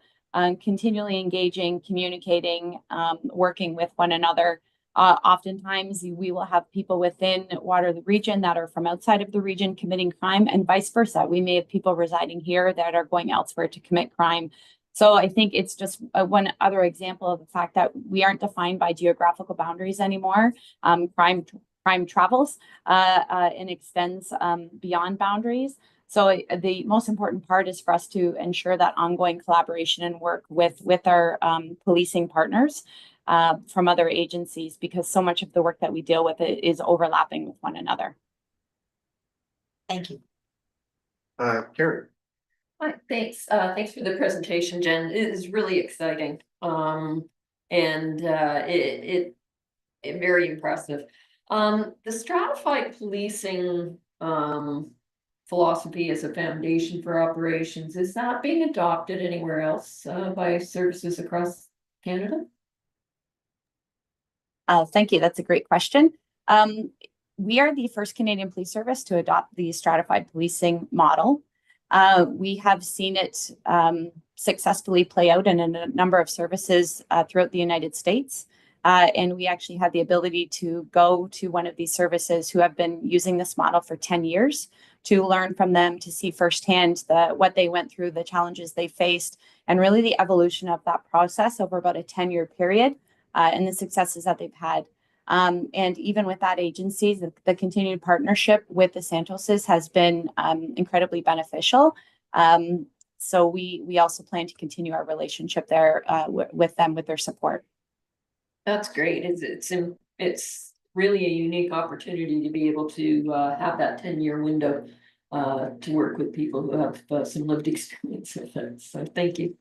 continually engaging, communicating, working with one another. Oftentimes, we will have people within Waterloo region that are from outside of the region committing crime, and vice versa. We may have people residing here that are going elsewhere to commit crime. So I think it's just one other example of the fact that we aren't defined by geographical boundaries anymore. Crime travels and extends beyond boundaries. So the most important part is for us to ensure that ongoing collaboration and work with our policing partners from other agencies, because so much of the work that we deal with is overlapping with one another. Thank you. Karen. Hi, thanks. Thanks for the presentation, Jen. It is really exciting. It very impressive. The stratified policing philosophy as a foundation for operations, is that being adopted anywhere else by services across Canada? Thank you. That's a great question. We are the first Canadian police service to adopt the stratified policing model. We have seen it successfully play out in a number of services throughout the United States. And we actually had the ability to go to one of these services who have been using this model for 10 years to learn from them, to see firsthand what they went through, the challenges they faced, and really the evolution of that process over about a 10-year period. And the successes that they've had. And even with that agency, the continued partnership with the Santoses has been incredibly beneficial. So we also plan to continue our relationship there with them, with their support. That's great. It's really a unique opportunity to be able to have that 10-year window to work with people who have some lived experience with it. So thank you.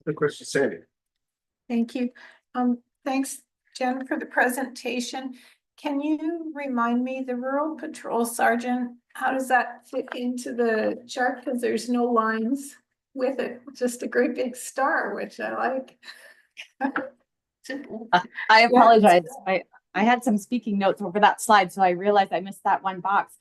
Good question, Sandy. Thank you. Thanks, Jen, for the presentation. Can you remind me, the rural patrol sergeant, how does that fit into the chart? Because there's no lines with it, just a great big star, which I like. I apologize. I had some speaking notes over that slide, so I realized I missed that one box.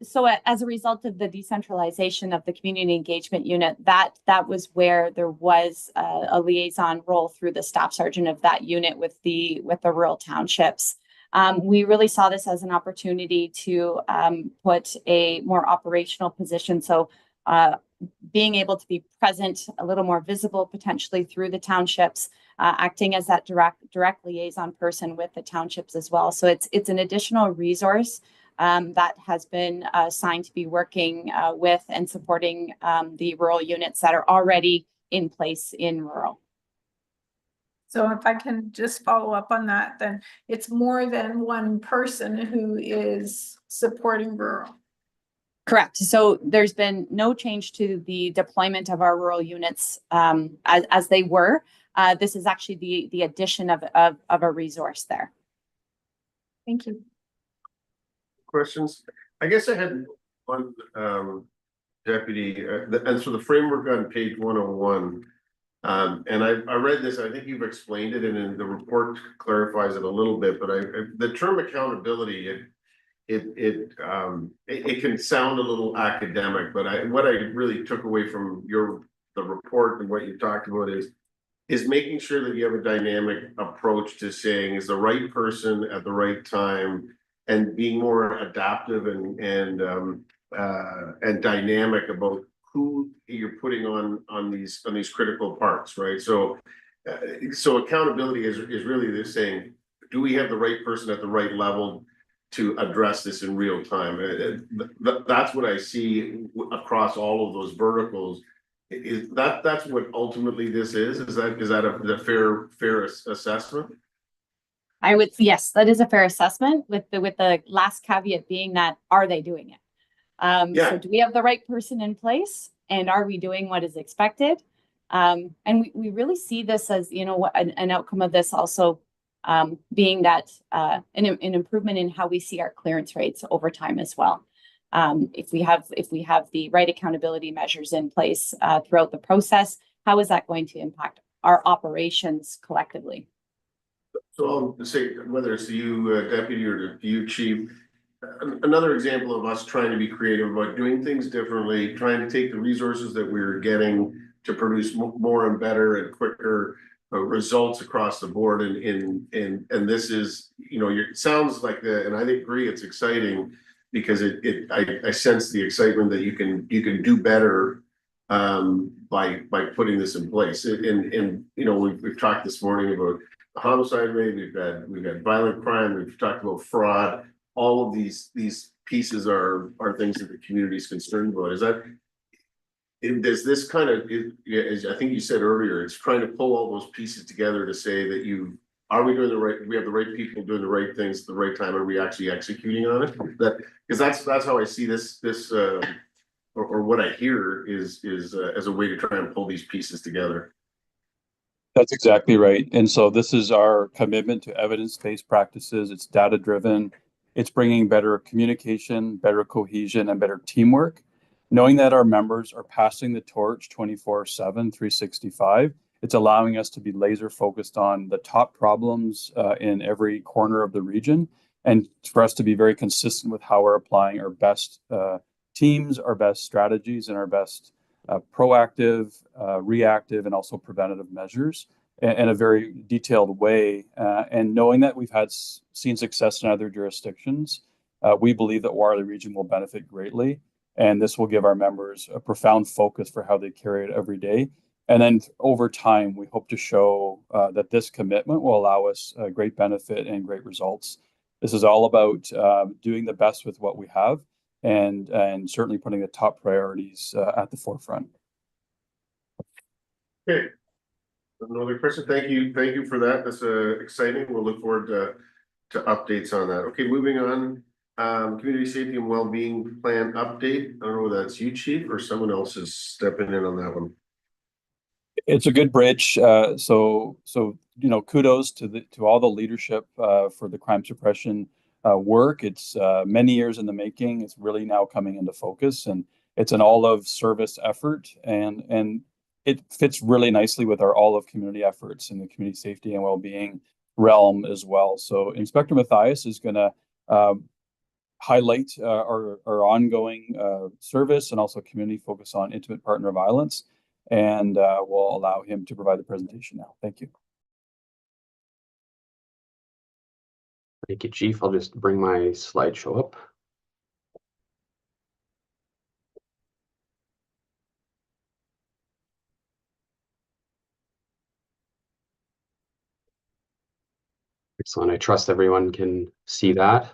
So as a result of the decentralization of the community engagement unit, that was where there was a liaison role through the staff sergeant of that unit with the rural townships. We really saw this as an opportunity to put a more operational position. So being able to be present, a little more visible potentially through the townships, acting as that direct liaison person with the townships as well. So it's an additional resource that has been assigned to be working with and supporting the rural units that are already in place in rural. So if I can just follow up on that, then it's more than one person who is supporting rural. Correct. So there's been no change to the deployment of our rural units as they were. This is actually the addition of a resource there. Thank you. Questions? I guess I had one deputy, and so the framework on page 101. And I read this, I think you've explained it, and then the report clarifies it a little bit, but the term accountability, it can sound a little academic, but what I really took away from the report and what you talked about is making sure that you have a dynamic approach to saying is the right person at the right time, and being more adaptive and dynamic about who you're putting on these critical parts, right? So accountability is really this saying, do we have the right person at the right level to address this in real time? That's what I see across all of those verticals. That's what ultimately this is? Is that a fair assessment? Yes, that is a fair assessment, with the last caveat being that, are they doing it? So do we have the right person in place, and are we doing what is expected? And we really see this as, an outcome of this also being that an improvement in how we see our clearance rates over time as well. If we have the right accountability measures in place throughout the process, how is that going to impact our operations collectively? So I'll say, whether it's you, deputy, or you, chief, another example of us trying to be creative about doing things differently, trying to take the resources that we're getting to produce more and better and quicker results across the board. And this is, it sounds like and I agree, it's exciting because I sense the excitement that you can do better by putting this in place. And we've talked this morning about homicide rate, we've got violent crime, we've talked about fraud. All of these pieces are things that the community is concerned about. Does this kind of, as I think you said earlier, it's trying to pull all those pieces together to say that we have the right people doing the right things at the right time, are we actually executing on it? Because that's how I see this or what I hear is as a way to try and pull these pieces together. That's exactly right. And so this is our commitment to evidence-based practices. It's data-driven. It's bringing better communication, better cohesion, and better teamwork. Knowing that our members are passing the torch 24/7, 365, it's allowing us to be laser focused on the top problems in every corner of the region, and for us to be very consistent with how we're applying our best teams, our best strategies, and our best proactive, reactive, and also preventative measures in a very detailed way. And knowing that we've seen success in other jurisdictions, we believe that Waterloo Region will benefit greatly. And this will give our members a profound focus for how they carry it every day. And then over time, we hope to show that this commitment will allow us great benefit and great results. This is all about doing the best with what we have, and certainly putting the top priorities at the forefront. Okay. Another question. Thank you for that. That's exciting. We'll look forward to updates on that. Okay, moving on. Community safety and well-being plan update. I don't know whether that's you, chief, or someone else is stepping in on that one. It's a good bridge. So kudos to all the leadership for the crime suppression work. It's many years in the making. It's really now coming into focus, and it's an all of service effort. And it fits really nicely with our all of community efforts in the community safety and well-being realm as well. So Inspector Matthias is going to highlight our ongoing service and also community focus on intimate partner violence. And we'll allow him to provide the presentation now. Thank you. Thank you, Chief. I'll just bring my slideshow up. Excellent. I trust everyone can see that.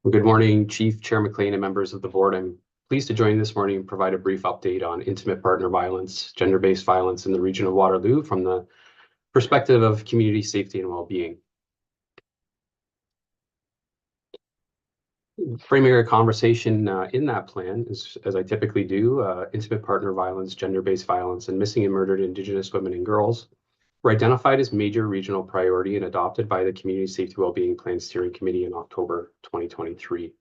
Well, good morning, Chief, Chair McLean, and members of the board. I'm pleased to join this morning and provide a brief update on intimate partner violence, gender-based violence in the region of Waterloo from the perspective of community safety and well-being. Framing our conversation in that plan is, as I typically do, intimate partner violence, gender-based violence, and missing and murdered Indigenous women and girls were identified as major regional priority and adopted by the Community Safety Wellbeing Plan Steering Committee in October 2023.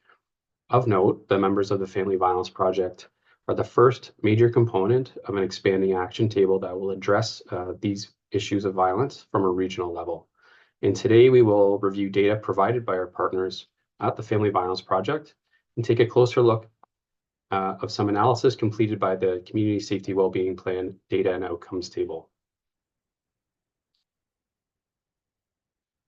Of note, the members of the Family Violence Project are the first major component of an expanding action table that will address these issues of violence from a regional level. And today we will review data provided by our partners at the Family Violence Project and take a closer look of some analysis completed by the Community Safety Wellbeing Plan Data and Outcomes Table.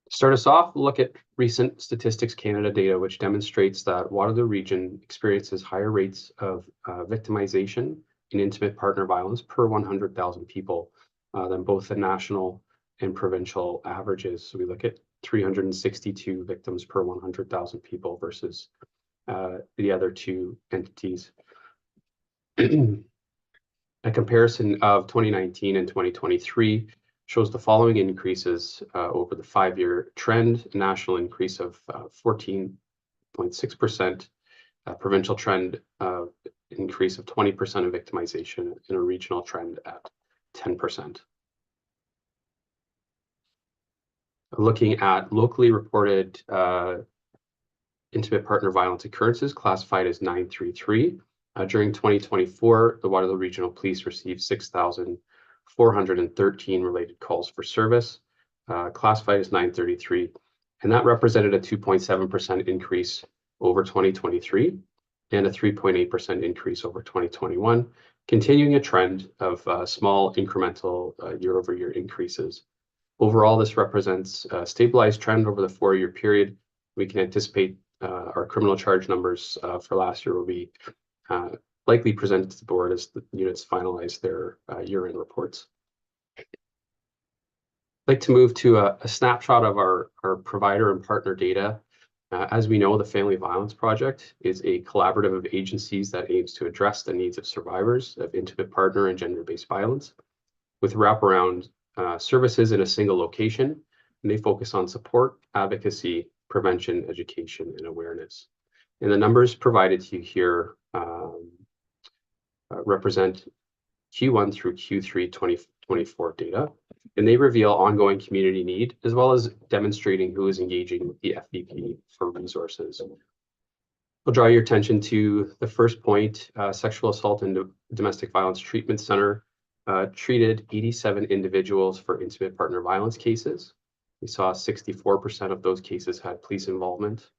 To start us off, we'll look at recent Statistics Canada data, which demonstrates that Waterloo region experiences higher rates of victimization in intimate partner violence per 100,000 people than both the national and provincial averages. So we look at 362 victims per 100,000 people versus the other two entities. A comparison of 2019 and 2023 shows the following increases over the 5-year trend: a national increase of 14.6%, provincial trend increase of 20% of victimization, and a regional trend at 10%. Looking at locally reported intimate partner violence occurrences classified as 933. During 2024, the Waterloo Regional Police received 6,413 related calls for service, classified as 933, and that represented a 2.7% increase over 2023 and a 3.8% increase over 2021, continuing a trend of small incremental year-over-year increases. Overall, this represents a stabilized trend over the 4-year period. We can anticipate our criminal charge numbers for last year will be likely presented to the board as the units finalize their year-end reports. I'd like to move to a snapshot of our provider and partner data. As we know, the Family Violence Project is a collaborative of agencies that aims to address the needs of survivors of intimate partner and gender-based violence with wraparound services in a single location, and they focus on support, advocacy, prevention, education, and awareness. And the numbers provided to you here represent Q1 through Q3 2024 data, and they reveal ongoing community need as well as demonstrating who is engaging with the FVP for resources. I'll draw your attention to the first point. Sexual Assault and Domestic Violence Treatment Center treated 87 individuals for intimate partner violence cases. We saw 64% of those cases had police involvement.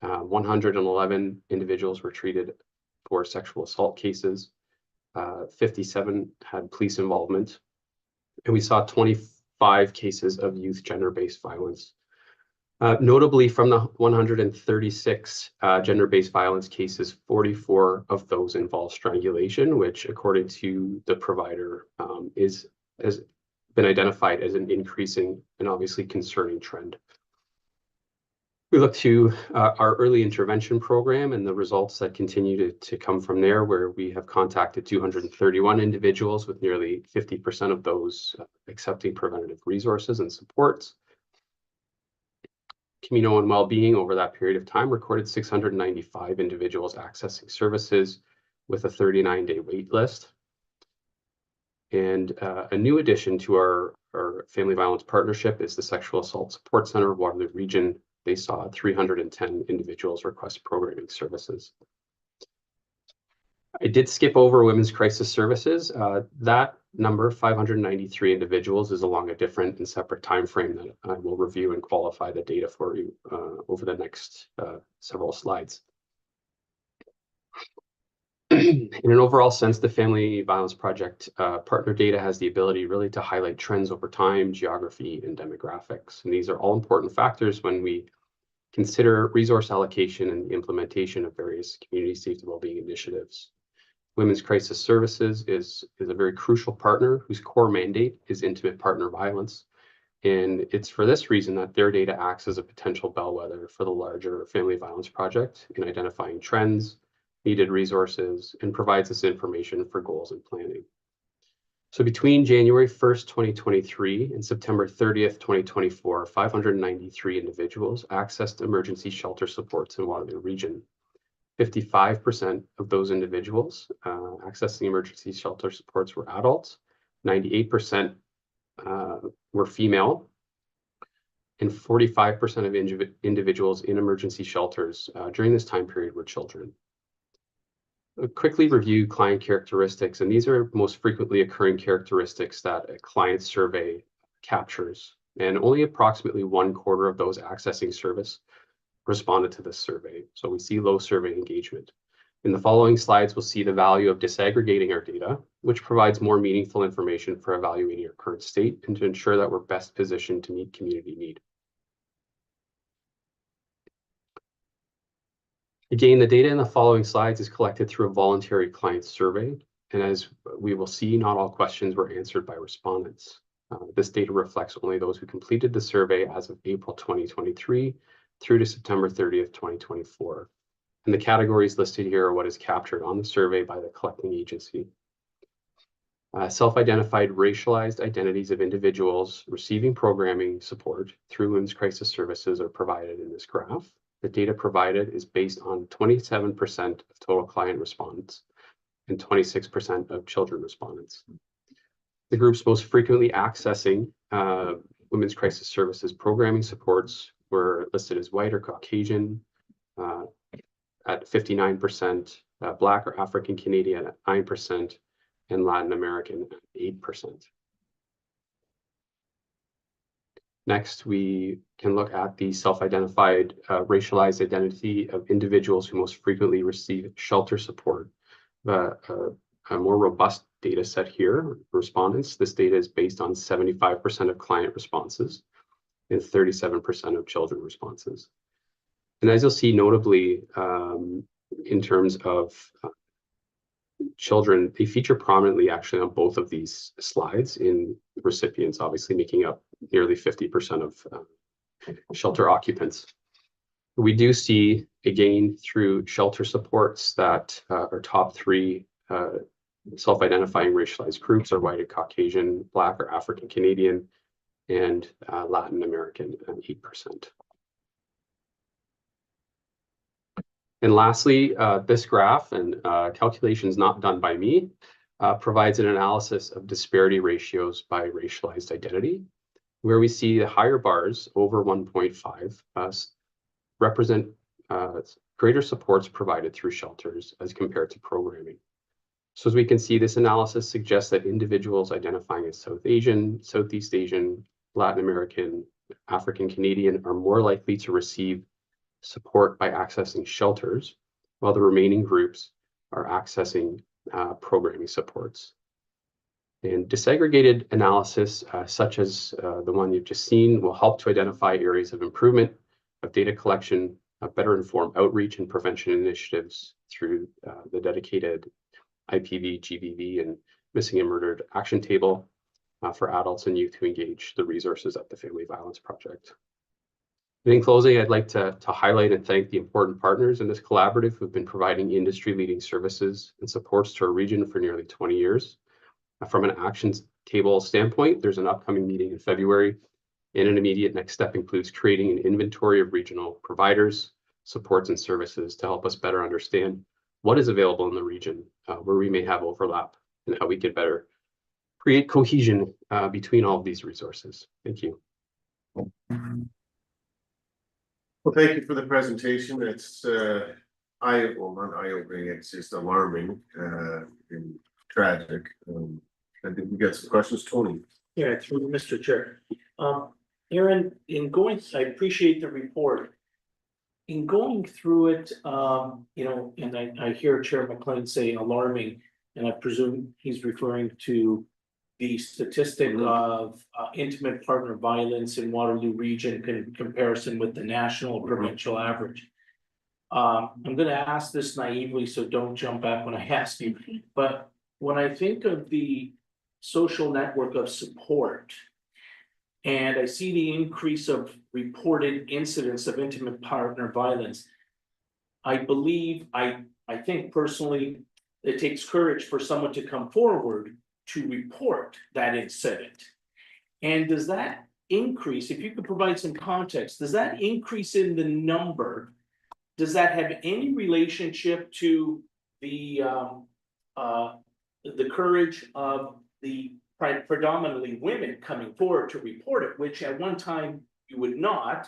111 individuals were treated for sexual assault cases. 57 had police involvement. And we saw 25 cases of youth gender-based violence. Notably, from the 136 gender-based violence cases, 44 of those involve strangulation, which, according to the provider, has been identified as an increasing and obviously concerning trend. We look to our early intervention program and the results that continue to come from there, where we have contacted 231 individuals, with nearly 50% of those accepting preventative resources and supports. Communal and Wellbeing over that period of time recorded 695 individuals accessing services with a 39-day wait list. And a new addition to our Family Violence Partnership is the Sexual Assault Support Center of Waterloo Region. They saw 310 individuals request programming services. I did skip over women's crisis services. That number, 593 individuals, is along a different and separate time frame that I will review and qualify the data for you over the next several slides. In an overall sense, the Family Violence Project partner data has the ability really to highlight trends over time, geography, and demographics. And these are all important factors when we consider resource allocation and the implementation of various community safety wellbeing initiatives. Women's Crisis Services is a very crucial partner whose core mandate is intimate partner violence. And it's for this reason that their data acts as a potential bellwether for the larger Family Violence Project in identifying trends, needed resources, and provides us information for goals and planning. So between January 1st, 2023 and September 30th, 2024, 593 individuals accessed emergency shelter supports in Waterloo region. 55% of those individuals accessing emergency shelter supports were adults, 98% were female, and 45% of individuals in emergency shelters during this time period were children. I'll quickly review client characteristics, and these are most frequently occurring characteristics that a client survey captures, and only approximately 1/4 of those accessing service responded to this survey. So we see low survey engagement. In the following slides, we'll see the value of disaggregating our data, which provides more meaningful information for evaluating our current state and to ensure that we're best positioned to meet community need. Again, the data in the following slides is collected through a voluntary client survey. And as we will see, not all questions were answered by respondents. This data reflects only those who completed the survey as of April 2023 through to September 30th, 2024. And the categories listed here are what is captured on the survey by the collecting agency. Self-identified racialized identities of individuals receiving programming support through Women's Crisis Services are provided in this graph. The data provided is based on 27% of total client respondents and 26% of children respondents. The groups most frequently accessing Women's Crisis Services programming supports were listed as white or Caucasian at 59%, Black or African Canadian at 9%, and Latin American at 8%. Next, we can look at the self-identified racialized identity of individuals who most frequently receive shelter support. A more robust data set here, respondents. This data is based on 75% of client responses and 37% of children responses. And as you'll see, notably, in terms of children, they feature prominently actually on both of these slides in recipients, obviously making up nearly 50% of shelter occupants. We do see, again, through shelter supports that our top three self-identifying racialized groups are white and Caucasian, Black or African Canadian, and Latin American at 8%. And lastly, this graph, and calculations not done by me, provides an analysis of disparity ratios by racialized identity, where we see the higher bars over 1.5 represent greater supports provided through shelters as compared to programming. So as we can see, this analysis suggests that individuals identifying as South Asian, Southeast Asian, Latin American, African Canadian are more likely to receive support by accessing shelters, while the remaining groups are accessing programming supports. And disaggregated analysis, such as the one you've just seen, will help to identify areas of improvement of data collection, better inform outreach and prevention initiatives through the dedicated IPV, GBV, and missing and murdered action table for adults and youth who engage the resources at the Family Violence Project. And in closing, I'd like to highlight and thank the important partners in this collaborative who've been providing industry-leading services and supports to our region for nearly 20 years. From an actions table standpoint, there's an upcoming meeting in February, and an immediate next step includes creating an inventory of regional providers, supports, and services to help us better understand what is available in the region, where we may have overlap, and how we can better create cohesion between all of these resources. Thank you. Well, thank you for the presentation. It's not eye-opening, it's just alarming, and tragic. I think we got some questions, Tony. Yeah, through Mr. Chair. Aaron, I appreciate the report. In going through it, and I hear Chair McLean say alarming, and I presume he's referring to the statistic of intimate partner violence in Waterloo region in comparison with the national or provincial average. I'm gonna ask this naively, so don't jump back when I ask you, but when I think of the social network of support, and I see the increase of reported incidents of intimate partner violence, I believe, I think personally, it takes courage for someone to come forward to report that incident. And does that increase, if you could provide some context, does that increase in the number? Does that have any relationship to the courage of the predominantly women coming forward to report it, which at one time you would not,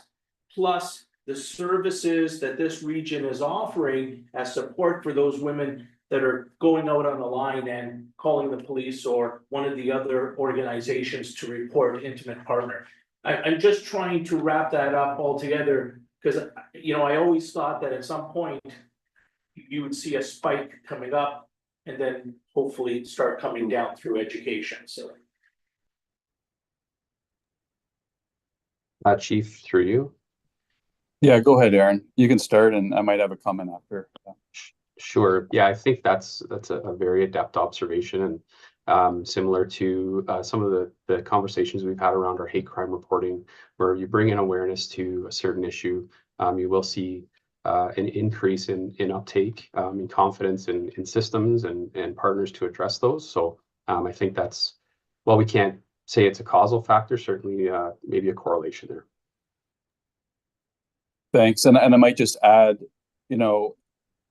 plus the services that this region is offering as support for those women that are going out on the line and calling the police or one of the other organizations to report intimate partner. I'm just trying to wrap that up all together, because I always thought that at some point you would see a spike coming up and then hopefully start coming down through education, so. Chief, through you. Yeah, go ahead, Aaron. You can start and I might have a comment after. Sure. Yeah, I think that's a very adept observation, and similar to some of the conversations we've had around our hate crime reporting, where you bring in awareness to a certain issue, you will see an increase in uptake, in confidence in systems and partners to address those. So I think that's, while we can't say it's a causal factor, certainly maybe a correlation there. Thanks. And I might just add,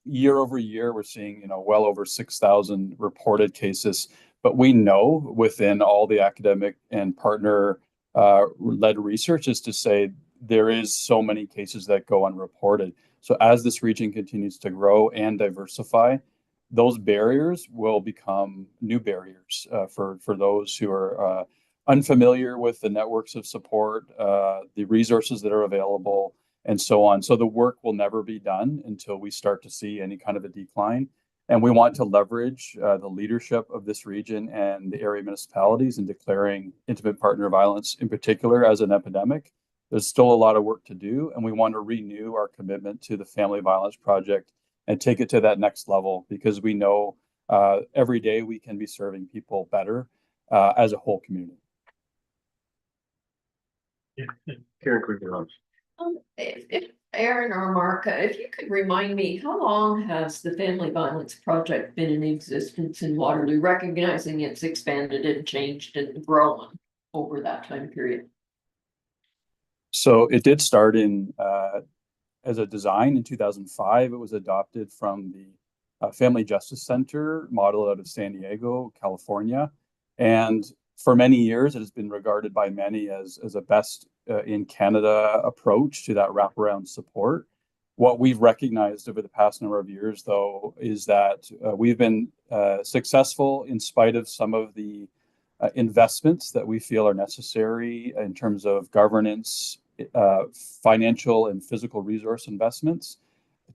year over year, we're seeing, well over 6,000 reported cases, but we know within all the academic and partner led research is to say there is so many cases that go unreported. So as this region continues to grow and diversify, those barriers will become new barriers for those who are unfamiliar with the networks of support, the resources that are available, and so on. So the work will never be done until we start to see any kind of a decline. And we want to leverage the leadership of this region and the area municipalities in declaring intimate partner violence in particular as an epidemic. There's still a lot of work to do, and we want to renew our commitment to the Family Violence Project and take it to that next level, because we know every day we can be serving people better as a whole community. Karen, quickly on. If Aaron or Mark, if you could remind me, how long has the Family Violence Project been in existence in Waterloo, recognizing it's expanded and changed and grown over that time period? So it did start in as a design in 2005. It was adopted from the Family Justice Center model out of San Diego, California. And for many years, it has been regarded by many as a best in Canada approach to that wraparound support. What we've recognized over the past number of years, though, is that we've been successful in spite of some of the investments that we feel are necessary in terms of governance, financial and physical resource investments,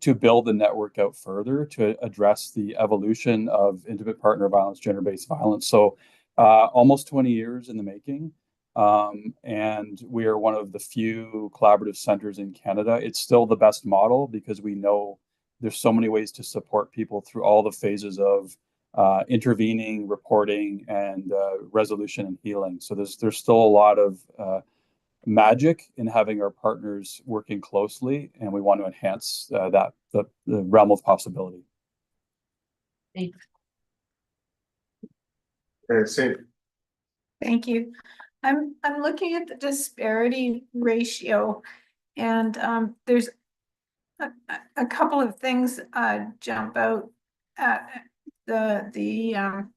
to build the network out further to address the evolution of intimate partner violence, gender-based violence. So almost 20 years in the making. And we are one of the few collaborative centers in Canada. It's still the best model because we know there's so many ways to support people through all the phases of intervening, reporting, and resolution and healing. So there's still a lot of magic in having our partners working closely, and we want to enhance the realm of possibility. Thanks. Same. Thank you. I'm looking at the disparity ratio, and there's a couple of things jump out at the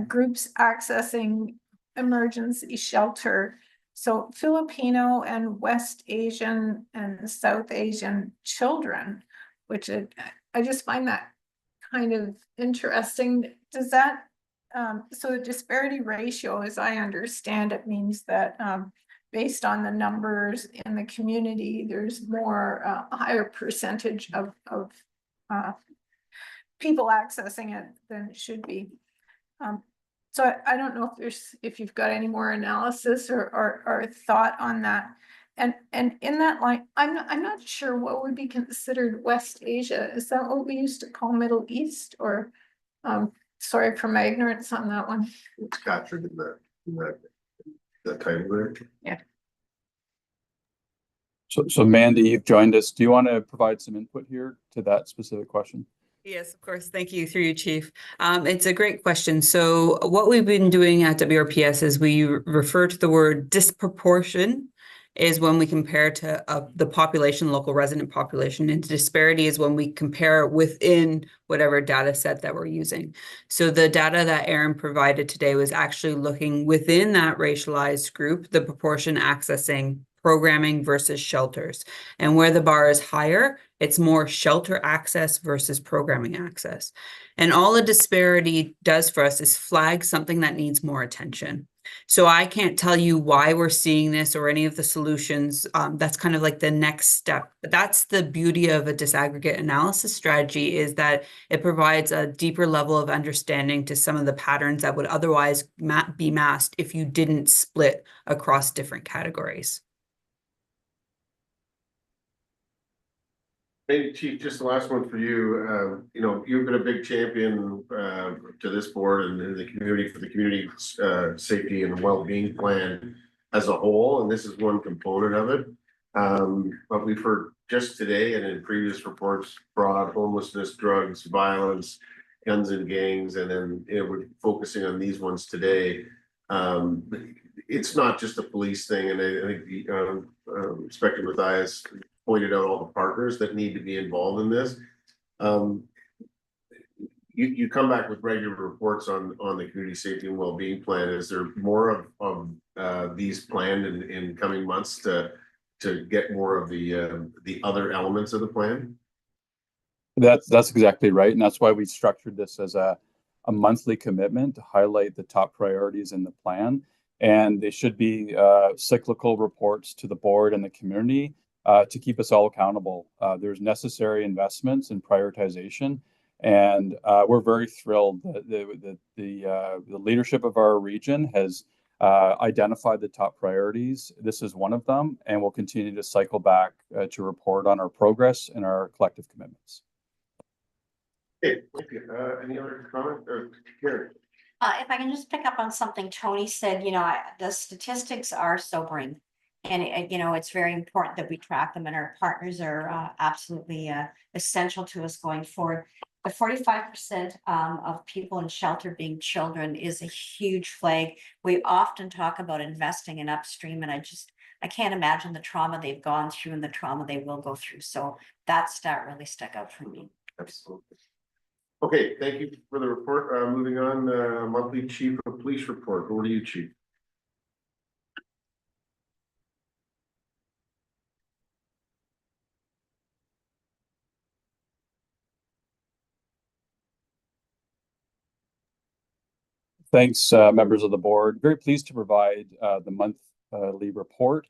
groups accessing emergency shelter. So Filipino and West Asian and South Asian children which I just find that kind of interesting. Does that, so the disparity ratio, as I understand it, means that based on the numbers in the community, there's more, a higher percentage of people accessing it than it should be. So I don't know if you've got any more analysis or thought on that. And in that line, I'm not sure what would be considered West Asia. Is that what we used to call Middle East, or sorry for my ignorance on that one. It's captured in that category. Yeah. So Mandy, you've joined us. Do you want to provide some input here to that specific question? Yes, of course. Thank you, through you, Chief. It's a great question. So what we've been doing at WRPS is we refer to the word disproportion is when we compare to the population, local resident population, and disparity is when we compare within whatever data set that we're using. So the data that Aaron provided today was actually looking within that racialized group, the proportion accessing programming versus shelters. And where the bar is higher, it's more shelter access versus programming access. And all a disparity does for us is flag something that needs more attention. So I can't tell you why we're seeing this or any of the solutions. That's kind of like the next step. But that's the beauty of a disaggregate analysis strategy, is that it provides a deeper level of understanding to some of the patterns that would otherwise be masked if you didn't split across different categories. Maybe Chief, just the last one for you. You know, you've been a big champion to this board and in the community for the community safety and well-being plan as a whole, and this is one component of it. But we've heard just today and in previous reports fraud, homelessness, drugs, violence, guns and gangs, and then we're focusing on these ones today. It's not just a police thing, and I think Inspector Mathias pointed out all the partners that need to be involved in this. You come back with regular reports on the community safety and well-being plan. Is there more of these planned in coming months to get more of the other elements of the plan? That's exactly right, and that's why we structured this as a monthly commitment to highlight the top priorities in the plan. And they should be cyclical reports to the board and the community to keep us all accountable. There's necessary investments in prioritization, and we're very thrilled that the leadership of our region has identified the top priorities. This is one of them, and we'll continue to cycle back to report on our progress and our collective commitments. Okay, thank you. Any other comment or Karen? If I can just pick up on something Tony said, the statistics are sobering. And it's very important that we track them, and our partners are absolutely essential to us going forward. The 45% of people in shelter being children is a huge flag. We often talk about investing in upstream, and I can't imagine the trauma they've gone through and the trauma they will go through. So that stat really stuck out for me. Absolutely. Okay, thank you for the report. Moving on, monthly chief of police report. Over to you, Chief. Thanks, members of the board. Very pleased to provide the monthly report,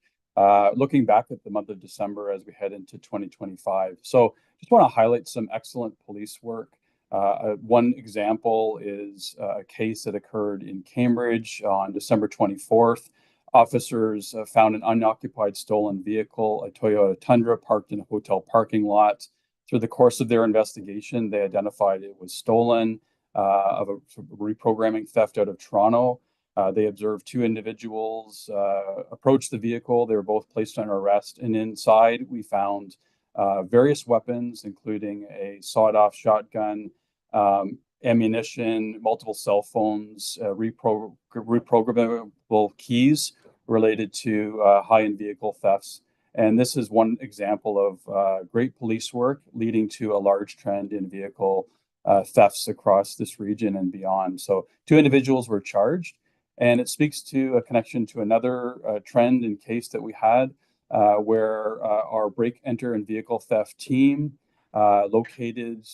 looking back at the month of December as we head into 2025. So just want to highlight some excellent police work. One example is a case that occurred in Cambridge on December 24th. Officers found an unoccupied stolen vehicle, a Toyota Tundra, parked in a hotel parking lot. Through the course of their investigation, they identified it was stolen of a reprogramming theft out of Toronto. They observed two individuals approach the vehicle. They were both placed under arrest, and inside we found various weapons, including a sawed-off shotgun, ammunition, multiple cell phones, reprogrammable keys related to high-end vehicle thefts. And this is one example of great police work leading to a large trend in vehicle thefts across this region and beyond. So two individuals were charged, and it speaks to a connection to another trend and case that we had where our break, enter, and vehicle theft team located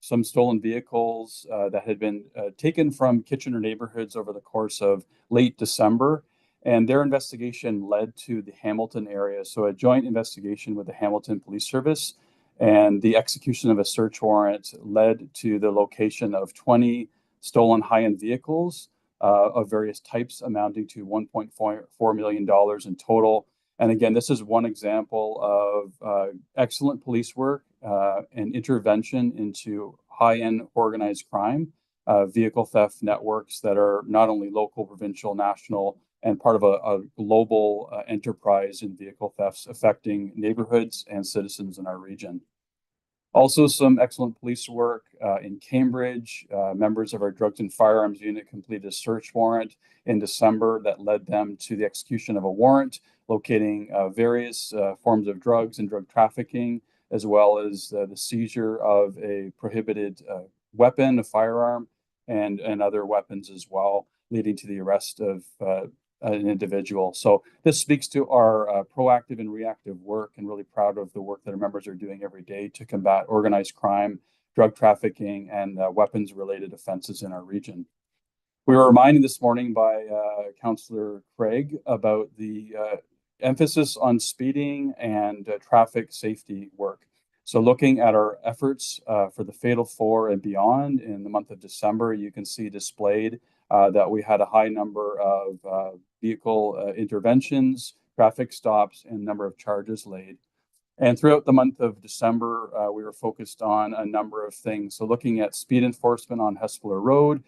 some stolen vehicles that had been taken from Kitchener neighborhoods over the course of late December. And their investigation led to the Hamilton area. So a joint investigation with the Hamilton Police Service and the execution of a search warrant led to the location of 20 stolen high-end vehicles of various types amounting to $1.4 million in total. And again, this is one example of excellent police work and intervention into high-end organized crime, vehicle theft networks that are not only local, provincial, national, and part of a global enterprise in vehicle thefts affecting neighborhoods and citizens in our region. Also, some excellent police work in Cambridge. Members of our drugs and firearms unit completed a search warrant in December that led them to the execution of a warrant locating various forms of drugs and drug trafficking, as well as the seizure of a prohibited weapon, a firearm, and other weapons as well, leading to the arrest of an individual. So this speaks to our proactive and reactive work, and really proud of the work that our members are doing every day to combat organized crime, drug trafficking, and weapons-related offenses in our region. We were reminded this morning by Councillor Craig about the emphasis on speeding and traffic safety work. So looking at our efforts for the Fatal Four and beyond in the month of December, you can see displayed that we had a high number of vehicle interventions, traffic stops, and number of charges laid. And throughout the month of December, we were focused on a number of things. So looking at speed enforcement on Hespeler Road,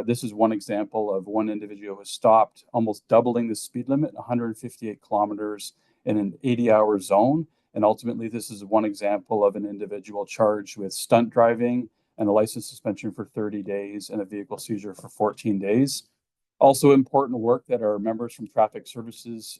this is one example of one individual who was stopped, almost doubling the speed limit, 158 kilometers in an 80-hour zone. And ultimately, this is one example of an individual charged with stunt driving and a license suspension for 30 days and a vehicle seizure for 14 days. Also important work that our members from traffic services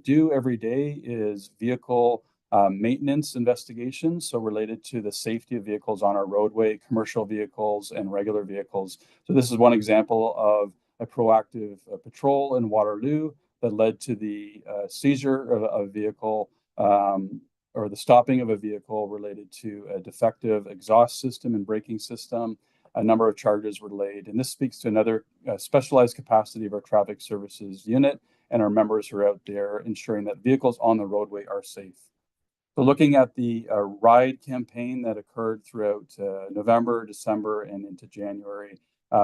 do every day is vehicle maintenance investigations, so related to the safety of vehicles on our roadway, commercial vehicles and regular vehicles. So this is one example of a proactive patrol in Waterloo that led to the seizure of a vehicle or the stopping of a vehicle related to a defective exhaust system and braking system. A number of charges were laid, and this speaks to another specialized capacity of our traffic services unit and our members who are out there ensuring that vehicles on the roadway are safe. So looking at the RIDE campaign that occurred throughout November, December, and into January,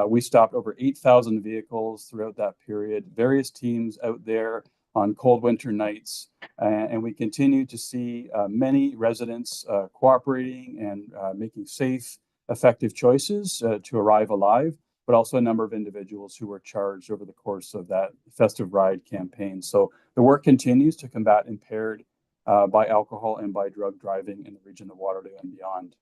we stopped over 8,000 vehicles throughout that period, various teams out there on cold winter nights, and we continue to see many residents cooperating and making safe, effective choices to arrive alive, but also a number of individuals who were charged over the course of that festive RIDE campaign. So the work continues to combat impaired by alcohol and by drug driving in the region of Waterloo and beyond.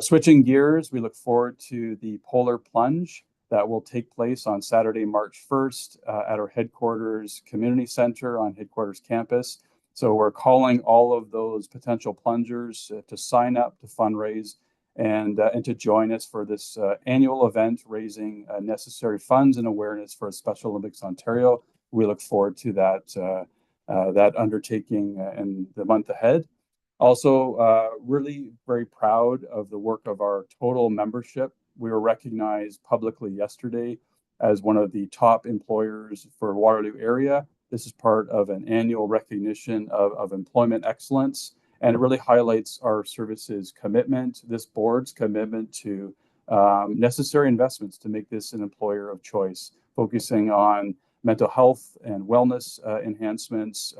Switching gears, we look forward to the Polar Plunge that will take place on Saturday, March 1st at our headquarters community center on headquarters campus. So we're calling all of those potential plungers to sign up, to fundraise, and to join us for this annual event, raising necessary funds and awareness for Special Olympics Ontario. We look forward to that undertaking in the month ahead. Also, really very proud of the work of our total membership. We were recognized publicly yesterday as one of the top employers for Waterloo area. This is part of an annual recognition of employment excellence, and it really highlights our services commitment, this board's commitment to necessary investments to make this an employer of choice, focusing on mental health and wellness enhancements,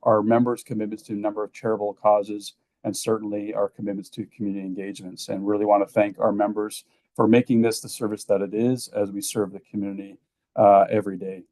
our members' commitments to a number of charitable causes, and certainly our commitments to community engagements. And really want to thank our members for making this the service that it is as we serve the community every day.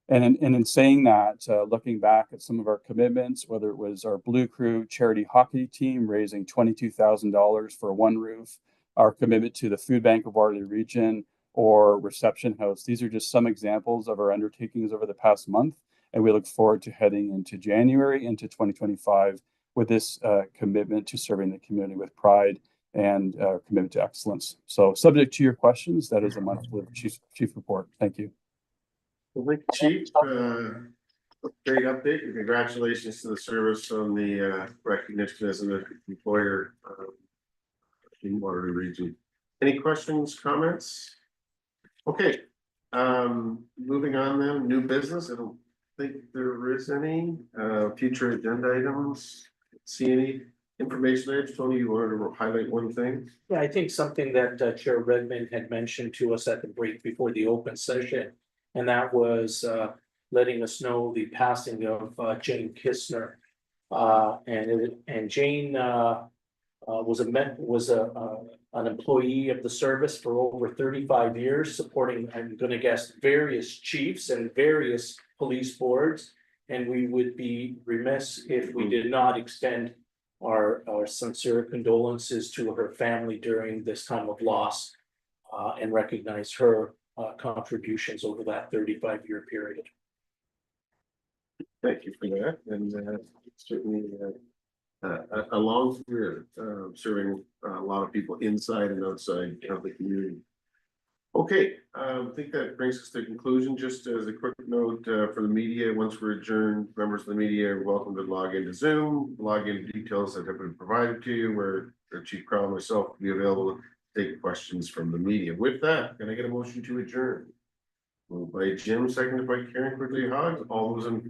And in saying that, looking back at some of our commitments, whether it was our Blue Crew charity hockey team raising $22,000 for One Roof, our commitment to the Food Bank of Waterloo Region, or Reception House. These are just some examples of our undertakings over the past month, and we look forward to heading into January, into 2025, with this commitment to serving the community with pride and commitment to excellence. So subject to your questions, that is a monthly chief report. Thank you. Chief, Great update and congratulations to the service on the recognition as an employer in Waterloo region. Any questions, comments? Okay, moving on then, new business. I don't think there is any future agenda items. See any information there? Tony, you wanted to highlight one thing? Yeah, I think something that Chair Redmond had mentioned to us at the break before the open session, and that was letting us know the passing of Jane Kistner. And Jane was an employee of the service for over 35 years, supporting, I'm gonna guess, various chiefs and various police boards. And we would be remiss if we did not extend our sincere condolences to her family during this time of loss and recognize her contributions over that 35-year period. Thank you for that, and certainly a long career serving a lot of people inside and outside of the community. Okay, I think that brings us to conclusion. Just as a quick note for the media, once we're adjourned, members of the media are welcome to log into Zoom, log in details that have been provided to you, where Chief Crowe and myself will be available to take questions from the media. With that, can I get a motion to adjourn? Moved by Jim, seconded by Karen Quigley Hogg. All those in